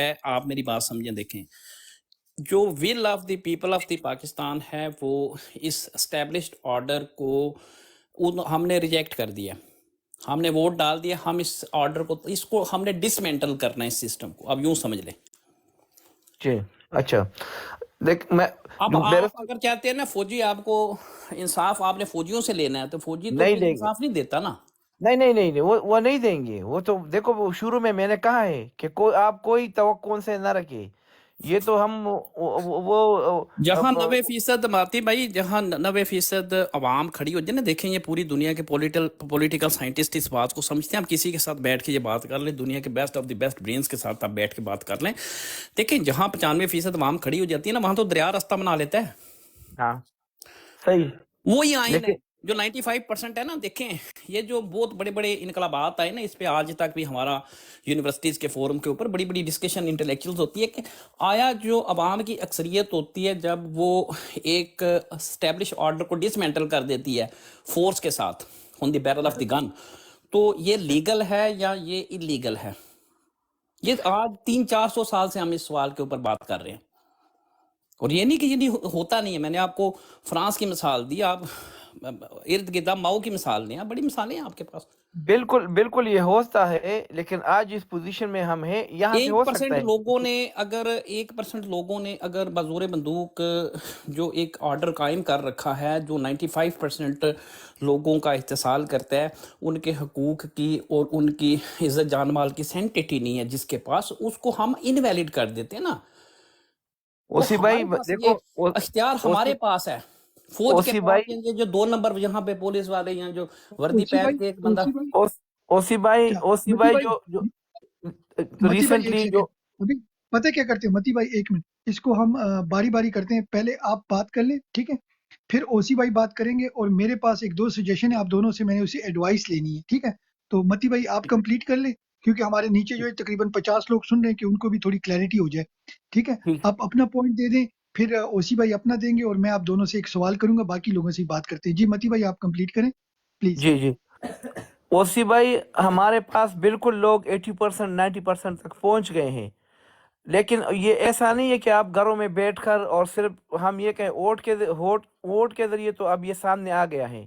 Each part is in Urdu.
ہے آپ میری بات سمجھیں دیکھیں جو will of the people of the Pakistan ہے وہ اس اسٹیبلشڈ آرڈر کو ہم نے ریجیکٹ کر دیا، ہم نے ووٹ ڈال دیا، ہم اس آرڈر کو اس کو ہم نے ڈسمینٹل کرنا ہے اس سسٹم کو، اب یوں سمجھ لیں۔ جی اچھا دیکھ میں اب میرے آپ اگر چاہتے ہیں نا فوجی آپ کو انصاف آپ نے فوجیوں سے لینا ہے تو فوجی تو نہیں پھر دیں گے، انصاف نہیں دیتا نا۔ نہیں وہ نہیں دیں گے، وہ تو دیکھو وہ شروع میں نے کہا ہے کہ آپ کوئی توقع ان سے نہ رکھے، یہ تو ہم وہ جہاں 90% ماتی بھائی، جہاں 90% عوام کھڑی ہو جائے نا، دیکھیں یہ پوری دنیا کے پولیٹیکل سائنٹسٹ اس بات کو سمجھتے ہیں، آپ کسی کے ساتھ بیٹھ کے یہ بات کر لیں، دنیا کے best of the best brains کے ساتھ آپ بیٹھ کے بات کر لیں، دیکھیں جہاں 95% عوام کھڑی ہو جاتی ہے نا، وہاں تو دریا راستہ بنا لیتا ہے، ہاں صحیح، وہی آئین ہے لیکن جو 95% ہے نا۔ دیکھیں یہ جو بہت بڑے بڑے انقلابات آئے نا، اس پہ آج تک بھی ہمارا یونیورسٹیز کے فورم کے اوپر بڑی بڑی ڈسکشن انٹلیکچوئلز ہوتی ہے کہ آیا جو عوام کی اکثریت ہوتی ہے جب وہ ایک اسٹیبلش آرڈر کو ڈسمینٹل کر دیتی ہے فورس کے ساتھ آن دی بیرل آف دی گن، تو یہ لیگل ہے یا یہ انلیگل ہے؟ یہ آج 300-400 سال سے ہم اس سوال کے اوپر بات کر رہے ہیں، اور یہ نہیں کہ یہ نہیں ہوتا نہیں ہے۔ میں نے آپ کو فرانس کی مثال دی، آپ ارد گرد ماؤ کی مثال لیں، بڑی مثالیں ہیں آپ کے پاس۔ بالکل یہ ہوتا ہے، لیکن آج اس پوزیشن میں ہم ہیں، یہاں سے ہو سکتا ہے لوگوں نے اگر 1% لوگوں نے اگر بزور بندوق جو ایک آرڈر قائم کر رکھا ہے، جو 95% لوگوں کا اتصال کرتا ہے، ان کے حقوق کی اور ان کی عزت جان مال کی سینٹیٹی نہیں ہے جس کے پاس، اس کو ہم انویلڈ کر دیتے ہیں نا، تو اوسی بھائی ہمارے پاس یہ دیکھو، اختیار اوسی ہمارے پاس ہے۔ فوج کے اوسی پاس بھائی یہ جو 2 نمبر یہاں پہ پولیس والے یا جو وردی اوسی پہن بھائی کے ایک بندہ، اوسی بھائی اوسی متی بھائی بھائی جو متی بھائی ایک ریسنٹلی جو سیکنڈ، ابھی پتہ کیا کرتے ہیں متی بھائی، ایک منٹ، اس کو ہم باری باری کرتے ہیں، پہلے آپ بات کر لیں ٹھیک ہے، پھر اوسی بھائی بات کریں گے، اور میرے پاس ایک دو سجیشن ہے آپ دونوں سے، میں نے اسے ایڈوائس لینی ہے ٹھیک ہے۔ تو متی بھائی آپ کمپلیٹ کر لیں، کیونکہ ہمارے نیچے جو ہے تقریباً 50 لوگ سن رہے ہیں، کہ ان کو بھی تھوڑی کلیئرٹی ہو جائے ٹھیک ہے۔ آپ اپنا پوائنٹ دے دیں، پھر اوسی بھائی اپنا دیں گے، اور میں آپ دونوں سے ایک سوال کروں گا، باقی لوگوں سے بات کرتے ہیں۔ جی متی بھائی آپ کمپلیٹ کریں پلیز۔ جی اوسی بھائی ہمارے پاس بالکل لوگ 80% 90% تک پہنچ گئے ہیں، لیکن یہ ایسا نہیں ہے کہ آپ گھروں میں بیٹھ کر اور صرف ہم یہ کہیں ووٹ کے ذریعے تو اب یہ سامنے آ گیا ہے،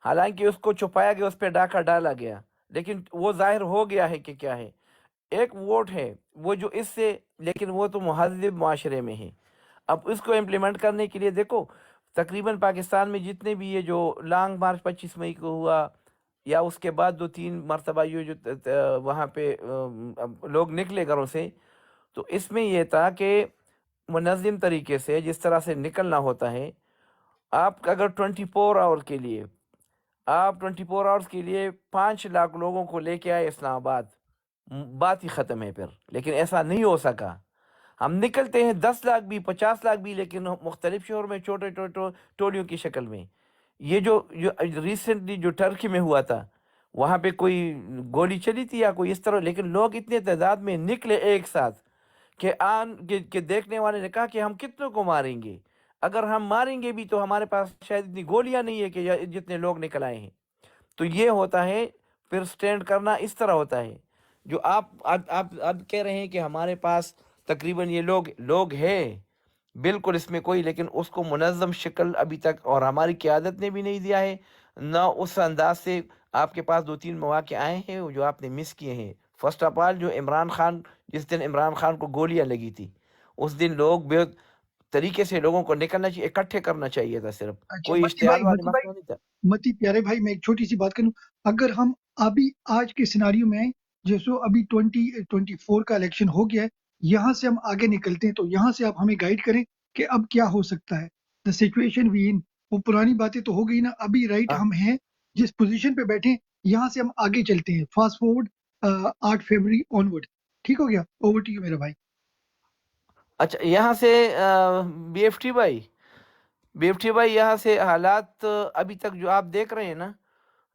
حالانکہ اس کو چھپایا گیا، اس پہ ڈاکہ ڈالا گیا، لیکن وہ ظاہر ہو گیا ہے کہ کیا ہے۔ ایک ووٹ ہے وہ جو اس سے، لیکن وہ تو مہذب معاشرے میں ہے۔ اب اس کو امپلیمنٹ کرنے کے لیے دیکھو، تقریباً پاکستان میں جتنے بھی یہ جو لانگ مارچ 25 مئی کو ہوا، یا اس کے بعد 2-3 مرتبہ یہ جو وہاں پہ لوگ نکلے گھروں سے، تو اس میں یہ تھا کہ منظم طریقے سے جس طرح سے نکلنا ہوتا ہے، آپ اگر 24 آورز کے لیے 5 لاکھ لوگوں کو لے کے آئے اسلام آباد، بات ہی ختم ہے پھر، لیکن ایسا نہیں ہو سکا۔ ہم نکلتے ہیں 10 لاکھ بھی 50 لاکھ بھی، لیکن مختلف شہروں میں چھوٹے ٹولیوں کی شکل میں۔ یہ جو ریسنٹلی جو ٹرکی میں ہوا تھا، وہاں پہ کوئی گولی چلی تھی یا کوئی اس طرح، لیکن لوگ اتنے تعداد میں نکلے ایک ساتھ کہ دیکھنے والے نے کہا کہ ہم کتنوں کو ماریں گے، اگر ہم ماریں گے بھی تو ہمارے پاس شاید اتنی گولیاں نہیں ہے کہ جتنے لوگ نکل آئے ہیں۔ تو یہ ہوتا ہے، پھر سٹینڈ کرنا اس طرح ہوتا ہے۔ جو آپ کہہ رہے ہیں کہ ہمارے پاس تقریباً یہ لوگ ہیں، بالکل اس میں کوئی، لیکن اس کو منظم شکل ابھی تک اور ہماری قیادت نے بھی نہیں دیا ہے، نہ اس انداز سے۔ آپ کے پاس 2-3 مواقع آئے ہیں جو آپ نے مس کیے ہیں۔ فرسٹ آف آل جو جس دن عمران خان کو گولیاں لگی تھی، اس دن لوگ بے طریقے سے لوگوں کو نکلنا چاہیے، اکٹھے کرنا چاہیے تھا، صرف اچھا کوئی متی اشتعال بھائی والا مسئلہ نہیں تھا۔ متی پیارے بھائی، میں ایک چھوٹی سی بات کروں، اگر ہم ابھی آج کے سیناریو میں آئیں، جیسے ابھی 2024 کا الیکشن ہو گیا ہے، یہاں سے ہم آگے نکلتے ہیں، تو یہاں سے آپ ہمیں گائیڈ کریں کہ اب کیا ہو سکتا ہے، دا سچویشن وی ان، وہ پرانی باتیں تو ہو گئی نا، ابھی رائٹ ہاں، ہم ہیں جس پوزیشن پہ بیٹھے ہیں، یہاں سے ہم آگے چلتے ہیں، فاسٹ فورورڈ 8 فروری آنورڈ، ٹھیک ہو گیا؟ اوور ٹو یو میرا بھائی۔ اچھا یہاں سے بی ایف ٹی بھائی یہاں سے حالات ابھی تک جو آپ دیکھ رہے ہیں نا،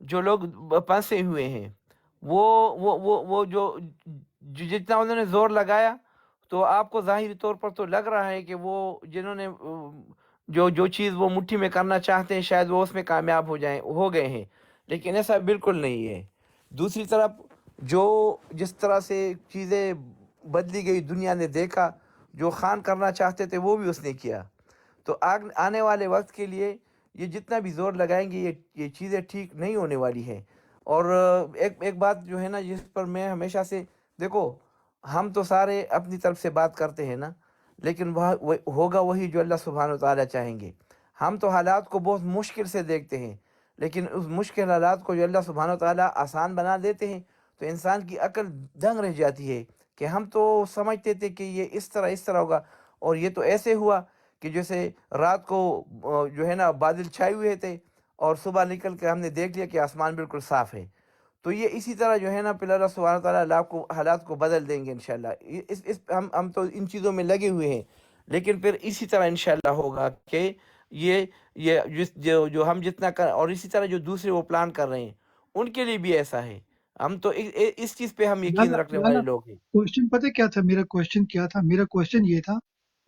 جو لوگ پھنسے ہوئے ہیں، وہ جو جتنا انہوں نے زور لگایا، تو آپ کو ظاہری طور پر تو لگ رہا ہے کہ وہ جنہوں نے جو چیز وہ مٹھی میں کرنا چاہتے ہیں، شاید وہ اس میں کامیاب ہو گئے ہیں، لیکن ایسا بالکل نہیں ہے۔ دوسری طرف جو جس طرح سے چیزیں بدلی گئی دنیا نے دیکھا، جو خان کرنا چاہتے تھے وہ بھی اس نے کیا. تو آنے والے وقت کے لیے یہ جتنا بھی زور لگائیں گے یہ چیزیں ٹھیک نہیں ہونے والی ہیں. اور ایک بات جو ہے نا جس پر میں ہمیشہ سے، دیکھو ہم تو سارے اپنی طرف سے بات کرتے ہیں نا، لیکن ہوگا وہی جو اللہ سبحانہ و تعالیٰ چاہیں گے. ہم تو حالات کو بہت مشکل سے دیکھتے ہیں، لیکن اس مشکل حالات کو جو اللہ سبحانہ و تعالیٰ آسان بنا دیتے ہیں تو انسان کی عقل دنگ رہ جاتی ہے کہ ہم تو سمجھتے تھے کہ یہ اس طرح ہوگا، اور یہ تو ایسے ہوا کہ جیسے رات کو جو ہے نا بادل چھائے ہوئے تھے اور صبح نکل کے ہم نے دیکھ لیا کہ آسمان بالکل صاف ہے. تو یہ اسی طرح جو ہے نا پھر اللہ سبحانہ تعالیٰ حالات کو بدل دیں گے انشاءاللہ. ہم تو ان چیزوں میں لگے ہوئے ہیں، لیکن پھر اسی طرح انشاءاللہ ہوگا کہ جو ہم جتنا کر، اور اسی طرح جو دوسرے وہ پلان کر رہے ہیں ان کے لیے بھی ایسا ہے. ہم تو اس چیز پہ ہم یقین رکھنے والے لوگ ہیں. کوشچن پتہ کیا تھا؟ میرا کوشچن کیا تھا؟ میرا کوشچن یہ تھا،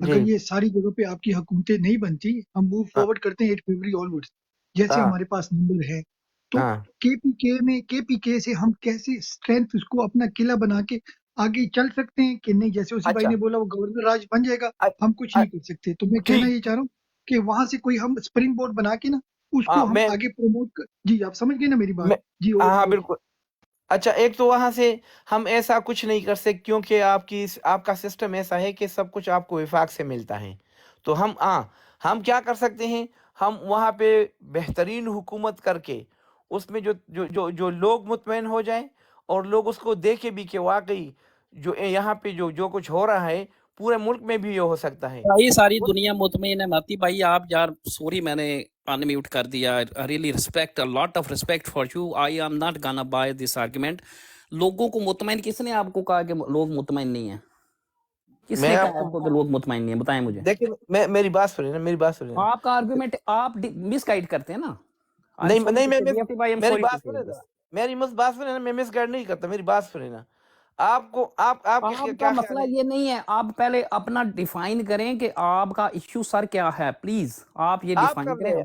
اگر جی یہ ساری جگہ پہ آپ کی حکومتیں نہیں بنتی، ہم موو ہاں فارورڈ کرتے ہیں 8 فروری آنورڈ، جیسے ہاں ہمارے پاس نمبر ہے، تو ہاں. کے پی کے سے ہم کیسے اسٹرینتھ اس کو اپنا قلعہ بنا کے آگے چل سکتے ہیں کہ نہیں؟ جیسے اسی بھائی اچھا نے بولا وہ گورنر راج بن جائے گا، اچ- ہم کچھ نہیں اچ- کر سکتے. تو میں کہنا ٹھیک. یہ چاہ رہا ہوں کہ وہاں سے کوئی ہم اسپرنگ بورڈ بنا کے نا اس ہاں کو ہم میں آگے پروموٹ جی آپ سمجھ گئے نا میری بات؟ میں جی ہاں اوکے ہاں اوکے. بالکل. اچھا، ایک تو وہاں سے ہم ایسا کچھ نہیں کر سکتے کیونکہ آپ کا سسٹم ایسا ہے کہ سب کچھ آپ کو وفاق سے ملتا ہے. تو ہم کیا کر سکتے ہیں؟ ہم وہاں پہ بہترین حکومت کر کے اس میں جو لوگ مطمئن ہو جائیں اور لوگ اس کو دیکھے بھی کہ واقعی جو یہاں پہ جو کچھ ہو رہا ہے پورے ملک میں بھی یہ ہو سکتا ہے. بھائی ساری دنیا مطمئن ہے. ماتی بھائی آپ یار سوری میں نے ان میوٹ کر دیا. Really respect, lot of respect for you. I am not گانا بائی دس آرگومنٹ. لوگوں کو مطمئن کس نے آپ کو کہا کہ لوگ مطمئن نہیں ہیں؟ کس میں نے آپ کہا کو آپ کو کہ لوگ مطمئن نہیں ہیں؟ بتائیں مجھے. دیکھیں، میری بات سنیں نا، میری بات سنیں نا. آپ کا آرگومنٹ آپ مس گائڈ کرتے ہیں نا. آئی ایم نہیں سوری نہیں ٹو میں سے بی ایف ٹی بھائی، آئی ایم میری سوری ٹو بات سے سنیں نا، دس. میری بات سنیں نا. میں مس گائڈ نہیں کرتا، میری بات سنیں نا. آپ کو آپ کے آپ کا کیا خیال مسئلہ ہے؟ یہ نہیں ہے. آپ پہلے اپنا ڈیفائن کریں کہ آپ کا ایشو سر کیا ہے. پلیز آپ یہ آپ ڈیفائن کر کریں. لیں.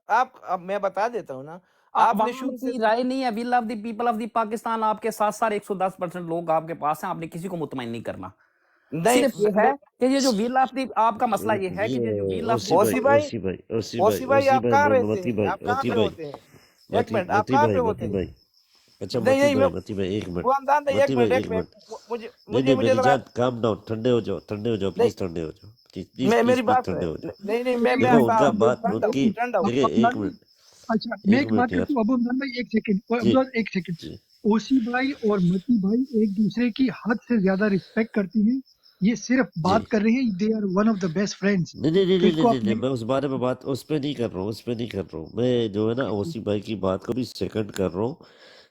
اب میں بتا دیتا ہوں نا. آپ نے عوام شروع سے کی رائے نہیں ہے. Will of the people of the Pakistan آپ کے ساتھ ساتھ 110% لوگ آپ کے پاس ہیں. آپ نے کسی کو مطمئن نہیں کرنا. نہیں. صرف یہ ہے کہ یہ جو ول آف دی، آپ کا مسئلہ یہ ہے کہ یہ جو ول آف دی اوسی بھائی، اوسی بھائی آپ کہاں رہتے ہیں؟ آپ کہاں پہ ہوتے ہیں؟ ایک منٹ، آپ کہاں پہ ہوتے ہیں؟ اچھا نہیں متی نہیں میں بھائی، متی بھائی ایک منٹ، وہ انداز نہیں. متی بھائی ایک ایک منٹ. منٹ. نہیں نہیں مجھے میری ذرا، جان، کام ڈاؤن، ٹھنڈے ہو جاؤ، ٹھنڈے ہو جاؤ نہیں پلیز، ٹھنڈے ہو جاؤ پلیز میری پلیز پلیز، بات ٹھنڈے سنیں. ہو جاؤ. نہیں میں دیکھو ان کا اب بات ان کی، ٹھنڈا ہوں. دیکھیں ایک منٹ، اچھا میں ایک ایک بات منٹ یار. کرتا ہوں ابو عمران بھائی، ایک سیکنڈ، اور جی عبدالعزیز ایک سیکنڈ. جی اوسی بھائی اور متی بھائی ایک دوسرے کی حد سے زیادہ رسپیکٹ کرتی ہیں. یہ صرف جی. بات کر رہے ہیں، they are one of the best friends. نہیں نہیں نہیں تو اس نہیں کو نہیں آپ نہیں، نے میں اس بارے میں بات اس پہ نہیں کر رہا ہوں، اس پہ نہیں کر رہا ہوں. میں جو ہے نا اوسی بھائی کی بات کو بھی سیکنڈ کر رہا ہوں.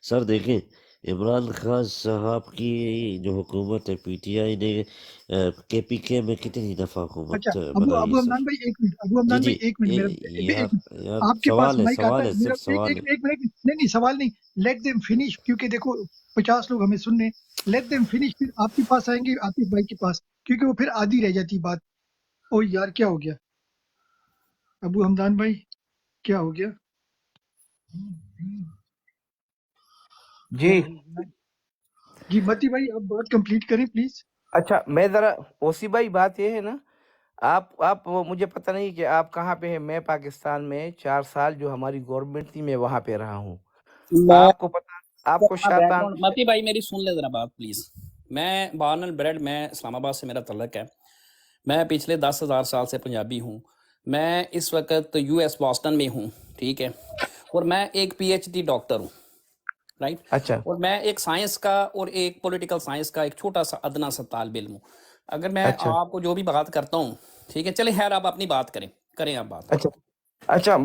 سر دیکھیں، عمران خان صاحب کی جو حکومت ہے پی ٹی آئی نے کے پی کے میں کتنی دفعہ اچھا حکومت ابو بنائی ہے عمران سر. بھائی ایک منٹ، ابو جی عمران جی. بھائی ایک منٹ، میرا یار ایک منٹ. یار آپ کے پاس سوال ہے، مائک آتا سوال ہے ہے، میرا؟ صرف سوال ہے. ایک منٹ. نہیں سوال نہیں، لیٹ دیم فنش، کیونکہ دیکھو 50 لوگ ہمیں سن رہے ہیں. لیٹ دیم فنش، پھر آپ کے پاس آئیں گے آصف بھائی کے پاس، کیونکہ وہ پھر آدھی رہ جاتی بات. او یار کیا ہو گیا ابو حمدان بھائی، کیا ہو گیا؟ جی. جی متی بھائی آپ بات کمپلیٹ کریں پلیز. اچھا میں ذرا، اوسی بھائی بات یہ ہے نا، آپ مجھے پتہ نہیں کہ آپ کہاں پہ ہیں. میں پاکستان میں 4 سال جو ہماری گورنمنٹ تھی میں وہاں پہ رہا ہوں. آپ کو پتہ، آپ کو بیک شیطان، گراؤنڈ متی بھائی میری سن لے ذرا بات پلیز. میں بارن اینڈ بریڈ، میں اسلام آباد سے میرا تعلق ہے. میں پچھلے 10,000 سال سے پنجابی ہوں. میں اس وقت یو ایس باسٹن میں ہوں، ٹھیک ہے. اور میں ایک پی ایچ ڈی ڈاکٹر ہوں، رائٹ. اچھا اور میں ایک سائنس کا اور ایک پولیٹیکل سائنس کا ایک چھوٹا سا ادنا سا طالب علم ہوں. اگر میں اچھا آپ کو جو بھی بات کرتا ہوں، ٹھیک ہے، چلیں خیر آپ اپنی بات کریں آپ بات. اچھا اچھا.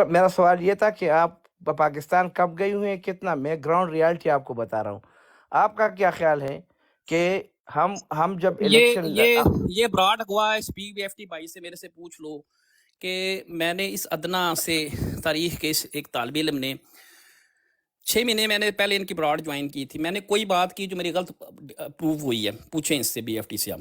میرا سوال یہ تھا کہ آپ پاکستان کب گئی ہوئے ہیں، کتنا؟ میں گراؤنڈ ریالٹی آپ کو بتا رہا ہوں. آپ کا کیا خیال ہے کہ ہم جب الیکشن، یہ براڈ ہوا ہے. پی وی ایف ٹی بھائی سے میرے سے پوچھ لو کہ میں نے اس ادنا سے تاریخ کے ایک طالب علم نے 6 مہینے میں نے پہلے ان کی براڈ جوائن کی تھی. میں نے کوئی بات کی جو میری غلط پروو ہوئی ہے، پوچھیں اس سے بی ایف ٹی سے آپ.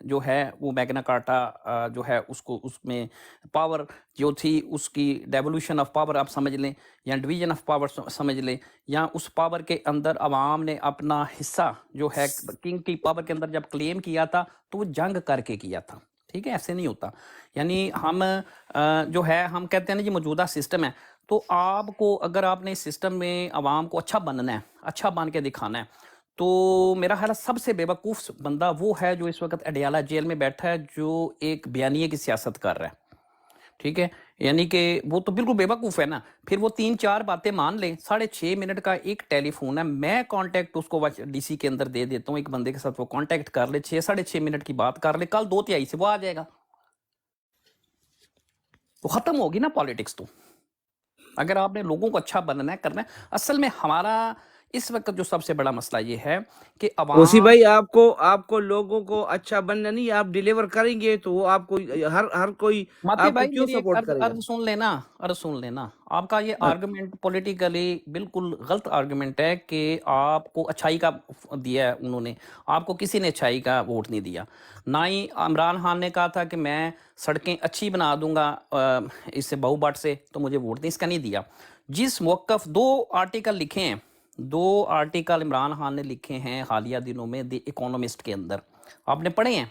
جو ہے وہ میگنا کارٹا جو ہے اس کو اس میں پاور جو تھی اس کی ڈیولیوشن آف پاور آپ سمجھ لیں یا ڈویژن آف پاور سمجھ لیں، یا اس پاور کے اندر عوام نے اپنا حصہ جو ہے کنگ کی پاور کے اندر جب کلیم کیا تھا تو وہ جنگ کر کے کیا تھا. ٹھیک ہے، ایسے نہیں ہوتا. یعنی ہم جو ہے ہم کہتے ہیں نا یہ موجودہ سسٹم ہے، تو آپ کو اگر آپ نے اس سسٹم میں عوام کو اچھا بننا ہے، اچھا بن کے دکھانا ہے، تو میرا خیال ہے سب سے بے وقوف بندہ وہ ہے جو اس وقت اڈیالہ جیل میں بیٹھا ہے، جو ایک بیانیے کی سیاست کر رہا ہے. ٹھیک ہے، یعنی کہ وہ تو بالکل بے وقوف ہے نا. پھر وہ 3-4 باتیں مان لیں. 6.5 منٹ کا ایک ٹیلی فون ہے، میں کانٹیکٹ اس کو ڈی سی کے اندر دے دیتا ہوں، ایک بندے کے ساتھ وہ کانٹیکٹ کر لے، 6-6.5 منٹ کی بات کر لے، کل 2/3 سے وہ آ جائے گا. تو ختم ہوگی نا پالیٹکس. تو اگر آپ نے لوگوں کو اچھا بننا ہے کرنا ہے، اصل میں ہمارا اس وقت جو سب سے بڑا مسئلہ یہ ہے کہ اوسی عوام بھائی آپ کو لوگوں کو اچھا بننا نہیں، آپ ڈیلیور کریں گے تو وہ آپ کو ہر کوئی ماتے آپ کو بھائی کیوں میری ایک سپورٹ کرے گا؟ عرض سن لینا. آپ کا یہ آرگومنٹ پولیٹیکلی بالکل غلط آرگومنٹ ہے کہ آپ کو اچھائی کا دیا ہے انہوں نے. آپ کو کسی نے اچھائی کا ووٹ نہیں دیا. نہ ہی عمران خان نے کہا تھا کہ میں سڑکیں اچھی بنا دوں گا اس سے بہو بٹ سے، تو مجھے ووٹ نہیں، اس کا نہیں دیا. جس موقف 2 آرٹیکل لکھے ہیں، 2 آرٹیکل عمران خان نے لکھے ہیں حالیہ دنوں میں دی اکانومسٹ کے اندر، آپ نے پڑھے ہیں؟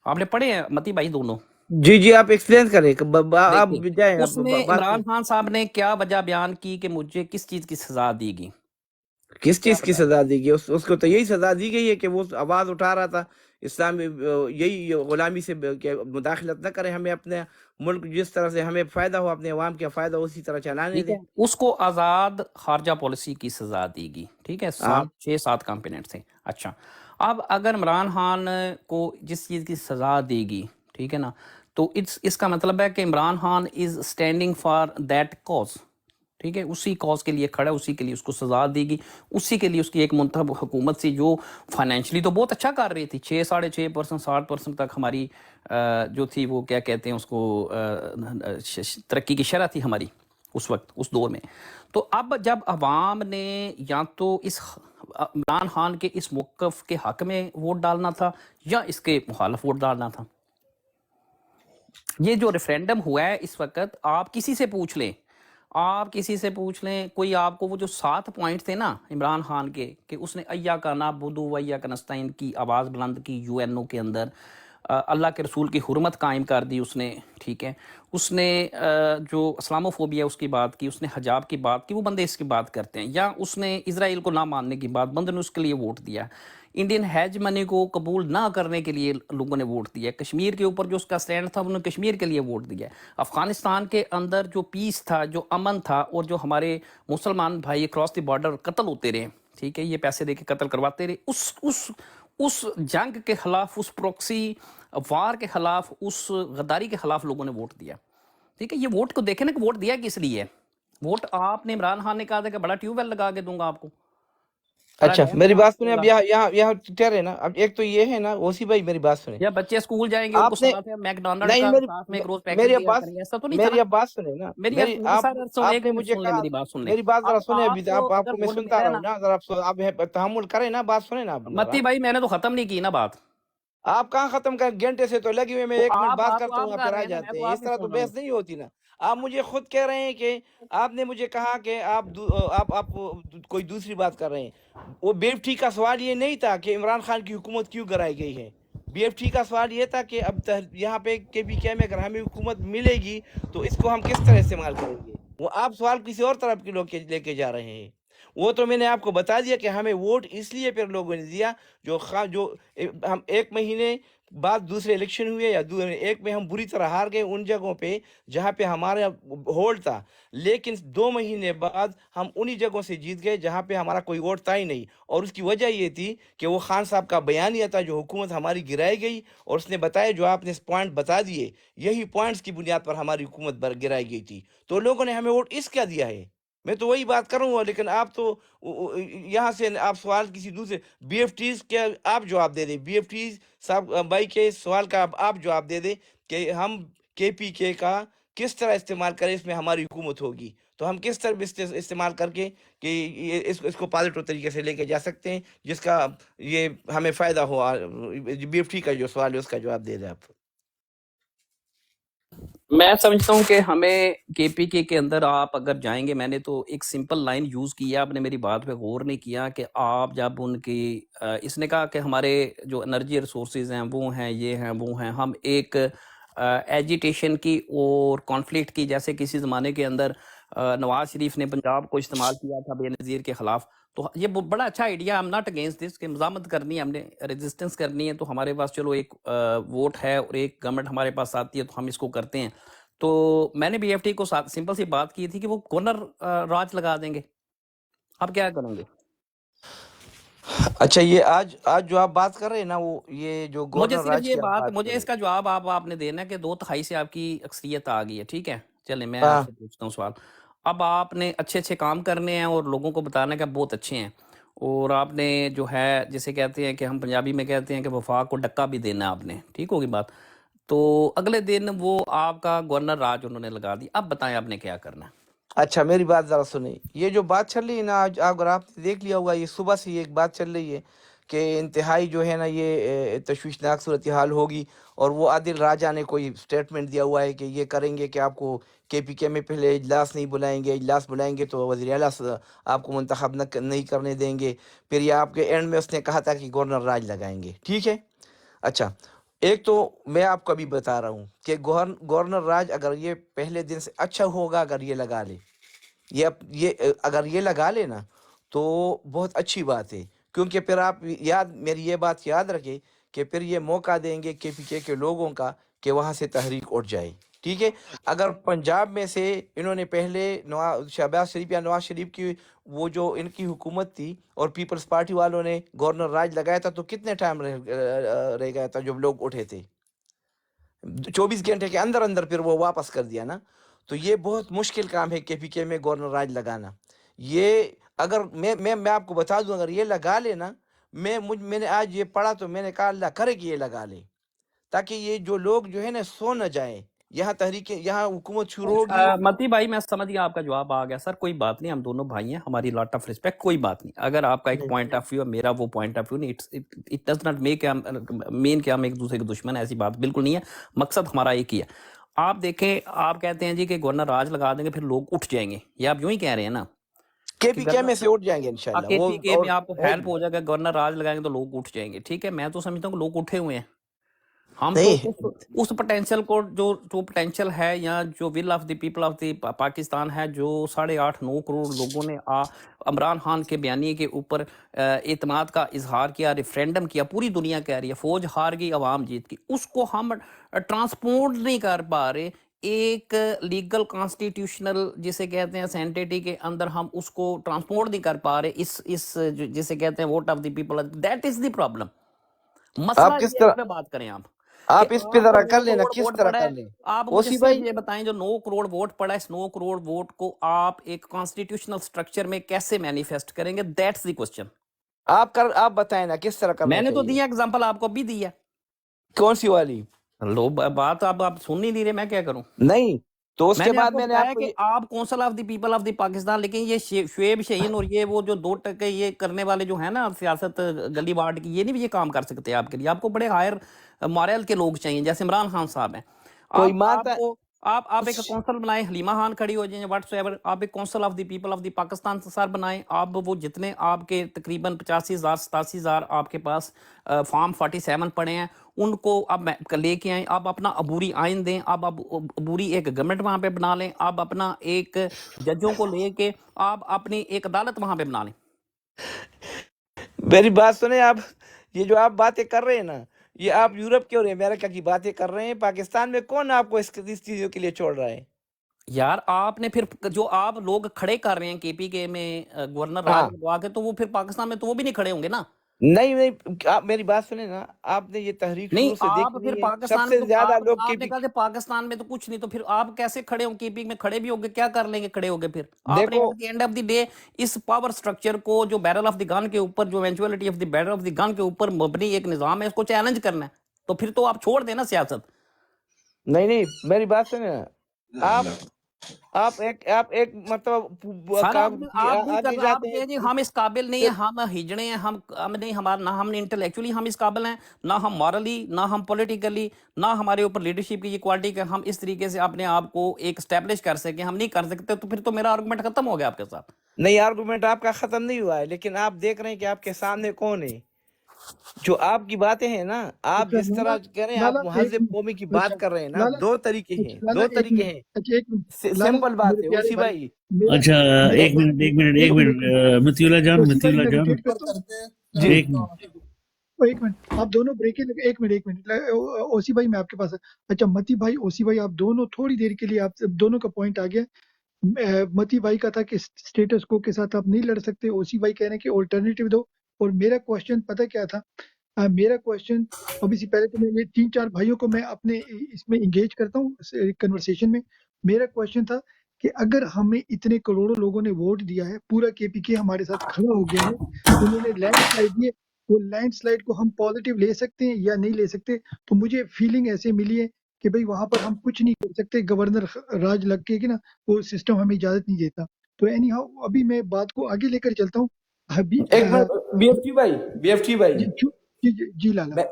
آپ نے پڑھے ہیں متی بھائی دونوں؟ جی آپ ایکسپلین کریں، آپ دیکھیں جائیں اس میں بات عمران خان صاحب نے کیا وجہ بیان کی کہ مجھے کس چیز کی سزا دی گئی. کس کیا چیز کی سزا دی گئی؟ اس کو تو یہی سزا دی گئی ہے کہ وہ آواز اٹھا رہا تھا اسلامی یہی غلامی سے کہ مداخلت نہ کریں، ہمیں اپنے ملک جس طرح سے ہمیں فائدہ ہو، اپنے عوام کا فائدہ اسی طرح چلانے ٹھیک دیں. ہے، اس کو آزاد خارجہ پالیسی کی سزا دی گئی. ٹھیک ہے، 6-7 کمپوننٹ تھے. اچھا، اب اگر عمران خان کو جس چیز کی سزا دے گی، ٹھیک ہے نا، تو اس کا مطلب ہے کہ Imran Khan is standing for that cause. ٹھیک ہے، اسی کاز کے لیے کھڑا ہے، اسی کے لیے اس کو سزا دی گئی، اسی کے لیے اس کی ایک منتخب حکومت سی جو فائنینشلی تو بہت اچھا کر رہی تھی. 6-6.5% 60% تک ہماری جو تھی وہ کیا کہتے ہیں اس کو ترقی کی شرح تھی ہماری اس وقت اس دور میں. تو اب جب عوام نے یا تو اس عمران خان کے اس موقف کے حق میں ووٹ ڈالنا تھا یا اس کے مخالف ووٹ ڈالنا تھا. یہ جو ریفرینڈم ہوا ہے اس وقت، آپ کسی سے پوچھ لیں، کوئی آپ کو وہ جو 7 پوائنٹ تھے نا عمران خان کے، کہ اس نے ایاک نعبد و ایاک نستعین کی آواز بلند کی UN کے اندر، اللہ کے رسول کی حرمت قائم کر دی اس نے. ٹھیک ہے، اس نے جو اسلاموفوبیا اس کی بات کی، اس نے حجاب کی بات کی، وہ بندے اس کی بات کرتے ہیں. یا اس نے اسرائیل کو نہ ماننے کی بات، بندے نے اس کے لیے ووٹ دیا. انڈین ہیجمنی کو قبول نہ کرنے کے لیے لوگوں نے ووٹ دیا. کشمیر کے اوپر جو اس کا سٹینڈ تھا انہوں نے کشمیر کے لیے ووٹ دیا. افغانستان کے اندر جو پیس تھا، جو امن تھا، اور جو ہمارے مسلمان بھائی اکراس دی بارڈر قتل ہوتے رہے، ٹھیک ہے، یہ پیسے دے کے قتل کرواتے رہے، اس جنگ کے خلاف، اس پروکسی وار کے خلاف، اس غداری کے خلاف لوگوں نے ووٹ دیا. ٹھیک ہے، یہ ووٹ کو دیکھیں نا کہ ووٹ دیا کس لیے. ووٹ آپ نے عمران خان نے کہا تھا کہ بڑا ٹیوب ویل لگا کے دوں گا آپ کو، بڑا اچھا ڈیم میری بنا بات کے سنیں، دوں اب گا، یہاں ٹھہرے نا. اب ایک تو یہ ہے نا اوسی بھائی، میری بات سنیں. یا بچے اسکول جائیں گے ان کو آپ نے ساتھ میکڈونلڈ نہیں، کا ساتھ میں ایک روز پیکٹ میری اب دیا بات کریں، ایسا تو نہیں تھا نا. میری اب بات سنیں نا. میری ساتھ سن، آپ ایک نے منٹ مجھے سن لیں، کہا، میری بات سن لیں. میری بات ذرا اب سنیں. ابھی کو آپ اگر کو میں ووٹ سنتا ملا ہے رہا ہوں نا، نا، آپ تحمل کریں نا، بات سنیں نا. متی بھائی میں نے تو ختم نہیں کی نا بات. آپ کہاں ختم کر، گھنٹے سے تو لگے ہوئے، میں تو 1 منٹ آپ بات تو کرتا آپ ہوں، کر پھر رہے آ ہیں نا، میں جاتے تو ہیں. آپ اس کی طرح سن تو رہا ہوں. بحث نہیں ہوتی نا. آپ مجھے خود کہہ رہے ہیں کہ آپ نے مجھے کہا کہ آپ کوئی دوسری بات کر رہے ہیں. وہ BFT کا سوال یہ نہیں تھا کہ عمران خان کی حکومت کیوں گرائی گئی ہے. BFT کا سوال یہ تھا کہ اب یہاں پہ KPK میں اگر ہمیں حکومت ملے گی تو اس کو ہم کس طرح استعمال کریں گے. وہ آپ سوال کسی اور طرف کے لوگ لے کے جا رہے ہیں. وہ تو میں نے آپ کو بتا دیا کہ ہمیں ووٹ اس لیے پھر لوگوں نے دیا جو ہم 1 مہینے بعد دوسرے الیکشن ہوئے، یا 1 میں ہم بری طرح ہار گئے ان جگہوں پہ جہاں پہ ہمارا ہولڈ تھا، لیکن 2 مہینے بعد ہم انہی جگہوں سے جیت گئے جہاں پہ ہمارا کوئی ووٹ تھا ہی نہیں. اور اس کی وجہ یہ تھی کہ وہ خان صاحب کا بیانیہ تھا جو حکومت ہماری گرائی گئی، اور اس نے بتایا جو آپ نے پوائنٹ بتا دیے، یہی پوائنٹس کی بنیاد پر ہماری حکومت گرائی گئی تھی. تو لوگوں نے ہمیں ووٹ اس کا دیا ہے. میں تو وہی بات کروں گا، لیکن آپ تو یہاں سے آپ سوال کسی دوسرے BFTs کے آپ جواب دے دیں. BFTs صاحب بھائی کے سوال کا آپ جواب دے دیں کہ ہم KPK کا کس طرح استعمال کریں اس میں ہماری حکومت ہوگی، تو ہم کس طرح استعمال کر کے کہ اس کو پازیٹو طریقے سے لے کے جا سکتے ہیں جس کا یہ ہمیں فائدہ ہو. BFT کا جو سوال ہے اس کا جواب دے دیں آپ. میں سمجھتا ہوں کہ ہمیں KPK کے اندر آپ اگر جائیں گے، میں نے تو ایک سمپل لائن یوز کی ہے، آپ نے میری بات پہ غور نہیں کیا کہ آپ جب ان کی اس نے کہا کہ ہمارے جو انرجی ریسورسز ہیں وہ ہیں، یہ ہیں، وہ ہیں، ہم ایک ایجیٹیشن کی اور کانفلکٹ کی، جیسے کسی زمانے کے اندر نواز شریف نے پنجاب کو استعمال کیا تھا بے نظیر کے خلاف. تو یہ بڑا اچھا آئیڈیا، ہم ناٹ اگینسٹ دس کہ مزاحمت کرنی ہے، ہم نے ریزسٹنس کرنی ہے، تو ہمارے پاس چلو ایک ووٹ ہے اور ایک گورنمنٹ ہمارے پاس آتی ہے تو ہم اس کو کرتے ہیں. تو میں نے BFT کو سمپل سی بات کی تھی کہ وہ گورنر راج لگا دیں گے. آپ کیا کریں گے؟ اچھا، یہ آج جو آپ بات کر رہے ہیں نا، وہ یہ جو مجھے گورنر صرف راج یہ کی آپ بات، بات کر مجھے رہے اس کا جواب آپ نے دینا ہے کہ 2/3 سے آپ کی اکثریت آ گئی ہے. ٹھیک ہے، چلیں میں ہیں. آپ سے پوچھتا ہوں سوال. اب آپ نے اچھے کام کرنے ہیں اور لوگوں کو بتانا کہ آپ بہت اچھے ہیں، اور آپ نے جو ہے جسے کہتے ہیں کہ ہم پنجابی میں کہتے ہیں کہ وفاق کو ڈکا بھی دینا ہے آپ نے. ٹھیک ہوگی بات. تو اگلے دن وہ آپ کا گورنر راج انہوں نے لگا دی. اب بتائیں آپ نے کیا کرنا ہے. اچھا، میری بات ذرا سنیں. یہ جو بات چل رہی ہے نا آج، اگر آپ نے دیکھ لیا ہوگا، یہ صبح سے یہ ایک بات چل رہی ہے کہ انتہائی جو ہے نا یہ تشویشناک صورتحال ہوگی. اور وہ عادل راجہ نے کوئی سٹیٹمنٹ دیا ہوا ہے کہ یہ کریں گے کہ آپ کو KPK میں پہلے اجلاس نہیں بلائیں گے، اجلاس بلائیں گے تو وزیر اعلیٰ آپ کو منتخب نہیں کرنے دیں گے. پھر یہ آپ کے اینڈ میں اس نے کہا تھا کہ گورنر راج لگائیں گے. ٹھیک ہے. اچھا، ایک تو میں آپ کو ابھی بتا رہا ہوں کہ گورنر راج اگر یہ پہلے دن سے اچھا ہوگا، اگر یہ لگا لے، یہ اگر یہ لگا لے نا تو بہت اچھی بات ہے. کیونکہ پھر آپ میری یہ بات یاد رکھیں کہ پھر یہ موقع دیں گے KPK کے لوگوں کا کہ وہاں سے تحریک اٹھ جائے. ٹھیک ہے. اگر پنجاب میں سے انہوں نے پہلے شہباز شریف یا نواز شریف کی وہ جو ان کی حکومت تھی اور پیپلز پارٹی والوں نے گورنر راج لگایا تھا تو کتنے ٹائم رہ گیا تھا جب لوگ اٹھے تھے؟ 24 گھنٹے کے اندر اندر پھر وہ واپس کر دیا نا. تو یہ بہت مشکل کام ہے KPK میں گورنر راج لگانا. یہ اگر میں آپ کو بتا دوں، اگر یہ لگا لے نا، میں نے آج یہ پڑھا تو میں نے کہا اللہ کرے کہ یہ لگا لے، تاکہ یہ جو لوگ جو ہے نا سو نہ جائیں. یہاں تحریک، یہاں حکومت شروع ہوگی. متی بھائی میں سمجھ گیا، آپ کا جواب آ گیا. سر کوئی بات نہیں، ہم دونوں بھائی ہیں، ہماری لاٹ آف رسپیکٹ، کوئی بات نہیں. اگر آپ کا ایک پوائنٹ آف ویو ہے، میرا وہ پوائنٹ آف ویو نہیں، اٹ ڈز ناٹ میک مین کہ ہم ایک دوسرے کے دشمن ہیں، ایسی بات بالکل نہیں ہے. مقصد ہمارا ایک ہی ہے. آپ دیکھیں، آپ کہتے ہیں جی کہ گورنر راج لگا دیں گے پھر لوگ اٹھ جائیں گے، یہ آپ یوں ہی کہہ رہے ہیں نا کہ KPK میں سے اٹھ جائیں گے انشاءاللہ. وہ KPK اور میں آپ کو ہیلپ ہو جائے گا، گورنر راج لگائیں گے تو لوگ اٹھ جائیں گے. ٹھیک ہے، میں تو سمجھتا ہوں کہ لوگ اٹھے ہوئے ہیں. ہم تو نہیں، اس پوٹینشیل کو جو پوٹینشیل ہے یا جو will of the people of the Pakistan ہے، جو 8.5-9 کروڑ لوگوں نے عمران خان کے بیانیے کے اوپر اعتماد کا اظہار کیا، ریفرینڈم کیا، پوری دنیا کہہ رہی ہے فوج ہار گئی عوام جیت گئی، اس کو ہم ٹرانسپورٹ نہیں کر پا رہے ایک لیگل کانسٹیٹیوشنل جسے کہتے ہیں سینٹیٹی کے اندر، ہم اس کو ٹرانسپورٹ نہیں کر پا رہے اس جسے کہتے ہیں vote of the people. That is the problem. مسئلہ آپ کس یہ ہے، اس طرح پہ بات کریں آپ کہ آپ اس پہ آپ کو ذرا 9 کر لینا، کروڑ کس ووٹ طرح پڑا ہے. کر لیں. آپ مجھے اوسی صرف بھائی، یہ بتائیں، جو 9 کروڑ ووٹ پڑا ہے، اس 9 کروڑ ووٹ کو آپ ایک کانسٹیٹیوشنل سٹرکچر میں کیسے مینیفیسٹ کریں گے؟ That's the question. آپ بتائیں نا کس طرح میں کرنا نے تو چاہیے. دیا ایگزامپل، آپ کو بھی دی ہے. کون سی والی؟ لو بات آپ سن نہیں رہے، میں کیا کروں؟ نہیں تو اس میں کے نے آپ بعد کو میں نے بتایا آپ کو کہ آپ council of the people of the Pakistan, لیکن یہ شعیب شہین اور یہ وہ جو 2% یہ کرنے والے جو ہیں نا سیاست گلی وارڈ کی، یہ نہیں بھی یہ کام کر سکتے آپ کے لیے. آپ کو بڑے ہائر مورل کے لوگ چاہیے، جیسے عمران خان صاحب ہیں. کوئی آپ مانتا کو آپ ایک کونسل بنائیں، حلیمہ خان کھڑی ہو جائیں، واٹس ایور. آپ ایک council of the people of the Pakistan sir بنائیں. آپ وہ جتنے آپ کے تقریباً 85,000 87,000 آپ کے پاس فارم 47 پڑے ہیں، ان کو اب لے کے آئیں. آپ اپنا عبوری آئین دیں، آپ عبوری ایک گورنمنٹ وہاں پہ بنا لیں. آپ اپنا ایک ججوں کو لے کے آپ اپنی ایک عدالت وہاں پہ بنا لیں. میری بات سنیں آپ. یہ جو آپ باتیں کر رہے ہیں نا، یہ آپ یورپ کے اور امریکہ کی باتیں کر رہے ہیں. پاکستان میں کون آپ کو اس چیزوں کے لیے چھوڑ رہا ہے؟ یار آپ نے پھر جو آپ لوگ کھڑے کر رہے ہیں KPK میں گورنر راج ہاں، لگوا کے، تو وہ پھر پاکستان میں تو وہ بھی نہیں کھڑے ہوں گے نا. نہیں، آپ میری بات سنیں نا. آپ نے یہ تحریک نہیں، شروع سے آپ دیکھی پھر نہیں ہے. سب پاکستان میں سے تو زیادہ لوگ آپ نے کہا کہ پاکستان میں تو کچھ نہیں، تو پھر آپ کیسے کھڑے ہوں؟ KPK میں کھڑے بھی ہوگے، کیا کر لیں گے کھڑے ہوگے؟ پھر آپ نے دیکھو، at the end of the day اس پاور سٹرکچر کو جو بیرل آف دی گن کے اوپر، جو eventuality of the barrel of the gun کے اوپر مبنی ایک نظام ہے، اس کو چیلنج کرنا ہے. تو پھر تو آپ چھوڑ دیں نا سیاست. نہیں، میری بات سنیں نا. آپ ایک مطلب سر آپ نہیں آگے کر آپ جاتے کہیں جی ہیں ہم اس قابل نہیں ہیں، پھر ہم ہجڑے ہیں، ہم نہیں، ہمارا نہ ہم انٹلیکچولی ہم اس قابل ہیں، نہ ہم مورلی، نہ ہم پولیٹیکلی، نہ ہمارے اوپر لیڈرشپ کی یہ کوالٹی کہ ہم اس طریقے سے اپنے آپ کو ایک اسٹیبلش کر سکیں، ہم نہیں کر سکتے، تو پھر تو میرا آرگومنٹ ختم ہو گیا آپ کے ساتھ۔ نہیں، آرگومنٹ آپ کا ختم نہیں ہوا ہے، لیکن آپ دیکھ رہے ہیں کہ آپ کے سامنے کون ہے جو آپ کی باتیں ہیں نا، آپ اچھا جس لالا، طرح کہہ رہے ہیں، آپ لالا ایک مہذب قومی کی منٹ، اچھا بات کر رہے ہیں نا، لالا، دو طریقے ہیں، اچھا لالا دو ایک طریقے منٹ، ہیں، اچھا ایک منٹ لالا، سمپل بات میرے ہے پیارے اسی بھائی، بھائی۔ میرا اچھا میرا ایک منٹ ایک منٹ ایک ایک منٹ منٹ متی اللہ جان اوسی متی بھائی اللہ میں جان روٹیٹ کرتا ہوں، جی ایک منٹ ایک منٹ آپ دونوں بریکیں لگے، ایک منٹ اوسی بھائی میں آپ کے پاس اچھا متی بھائی، اوسی بھائی، آپ دونوں تھوڑی دیر کے لیے، آپ دونوں کا پوائنٹ آ گیا۔ متی بھائی کا تھا کہ اسٹیٹس کو کے ساتھ آپ نہیں لڑ سکتے، اوسی بھائی کہہ رہے ہیں کہ آلٹرنیٹو دو، اور میرا کوشچن پتہ کیا تھا؟ میرا کوشچن ابھی پہلے تو میں یہ 3-4 بھائیوں کو میں اپنے اس میں انگیج کرتا ہوں کنورسیشن میں۔ میرا کوشچن تھا کہ اگر ہمیں اتنے کروڑوں لوگوں نے ووٹ دیا ہے، پورا کے پی کے ہمارے ساتھ کھڑا ہو گیا ہے، انہوں نے لینڈ سلائڈ دیے، وہ لینڈ سلائڈ کو ہم پازیٹیو لے سکتے ہیں یا نہیں لے سکتے؟ تو مجھے فیلنگ ایسے ملی ہے کہ بھئی وہاں پر ہم کچھ نہیں کر سکتے، گورنر راج لگ کے کہ نا وہ سسٹم ہمیں اجازت نہیں دیتا۔ تو اینی ہاؤ ابھی میں بات کو آگے لے کر چلتا ہوں۔ ابھی ایک منٹ بی ایف ٹی بھائی، جی لالا،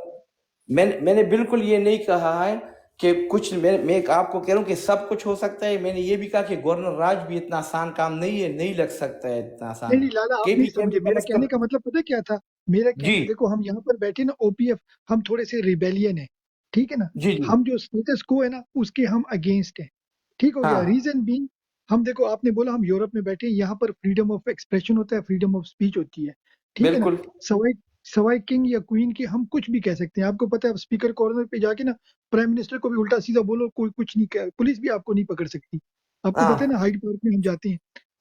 میں نے بالکل یہ نہیں کہا ہے کہ کچھ، میں آپ کو کہہ رہا ہوں کہ سب کچھ ہو سکتا ہے۔ میں نے یہ بھی کہا کہ گورنر راج بھی اتنا آسان کام نہیں ہے، نہیں لگ سکتا ہے اتنا آسان۔ نہیں لالا کے آپ نہیں پی کے سمجھے، میں میرا بحث کہنے کا مطلب پتہ کیا تھا؟ میرا جی دیکھو ہم یہاں پر بیٹھے نا، او پی ایف، ہم تھوڑے سے ریبیلین ہیں، ٹھیک ہے نا؟ جی جی ہم جو اسٹیٹس کو ہے نا اس کے ہم اگینسٹ ہیں، ٹھیک ہو ہاں گیا؟ ریزن بینگ، ہم دیکھو آپ نے بولا ہم یورپ میں بیٹھے ہیں، یہاں پر فریڈم آف ایکسپریشن ہوتا ہے، فریڈم آف اسپیچ ہوتی ہے، ٹھیک ہے نا؟ بالکل سوائے کنگ یا کوئین کے ہم کچھ بھی کہہ سکتے ہیں۔ آپ کو پتہ ہے اسپیکر کارنر پہ جا کے نا پرائم منسٹر کو بھی الٹا سیدھا بولو، کوئی کچھ نہیں کہہ، پولیس بھی آپ کو نہیں پکڑ سکتی۔ آپ کو ہاں پتہ ہے نا ہائیڈ پارک میں ہم جاتے ہیں،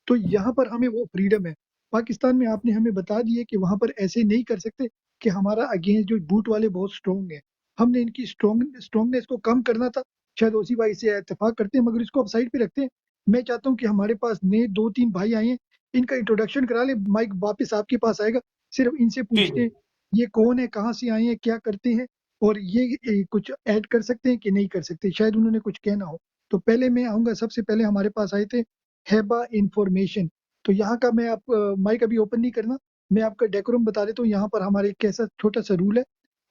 تو یہاں پر ہمیں وہ فریڈم ہے۔ پاکستان میں آپ نے ہمیں بتا دیے کہ وہاں پر ایسے نہیں کر سکتے کہ ہمارا اگینسٹ جو بوٹ والے بہت اسٹرانگ ہیں، ہم نے ان کی اسٹرانگنیس کو کم کرنا تھا، شاید اسی بھائی سے اتفاق کرتے ہیں، مگر اس کو اب سائڈ پہ رکھتے ہیں۔ میں چاہتا ہوں کہ ہمارے پاس نئے 2-3 بھائی آئے ہیں، ان کا انٹروڈکشن کرا لیں، مائک واپس آپ کے پاس آئے گا، صرف ان سے ٹھیک پوچھتے ہے ہیں یہ کون ہے، کہاں سے آئے ہیں، کیا کرتے ہیں، اور یہ کچھ ایڈ کر سکتے ہیں کہ نہیں کر سکتے، شاید انہوں نے کچھ کہنا ہو۔ تو پہلے میں آؤں گا، سب سے پہلے ہمارے پاس آئے تھے ہیبا انفارمیشن۔ تو یہاں کا میں آپ مائک ابھی اوپن نہیں کرنا، میں آپ کا ڈیکورم بتا دیتا ہوں۔ یہاں پر ہمارے ایک ایسا چھوٹا سا رول ہے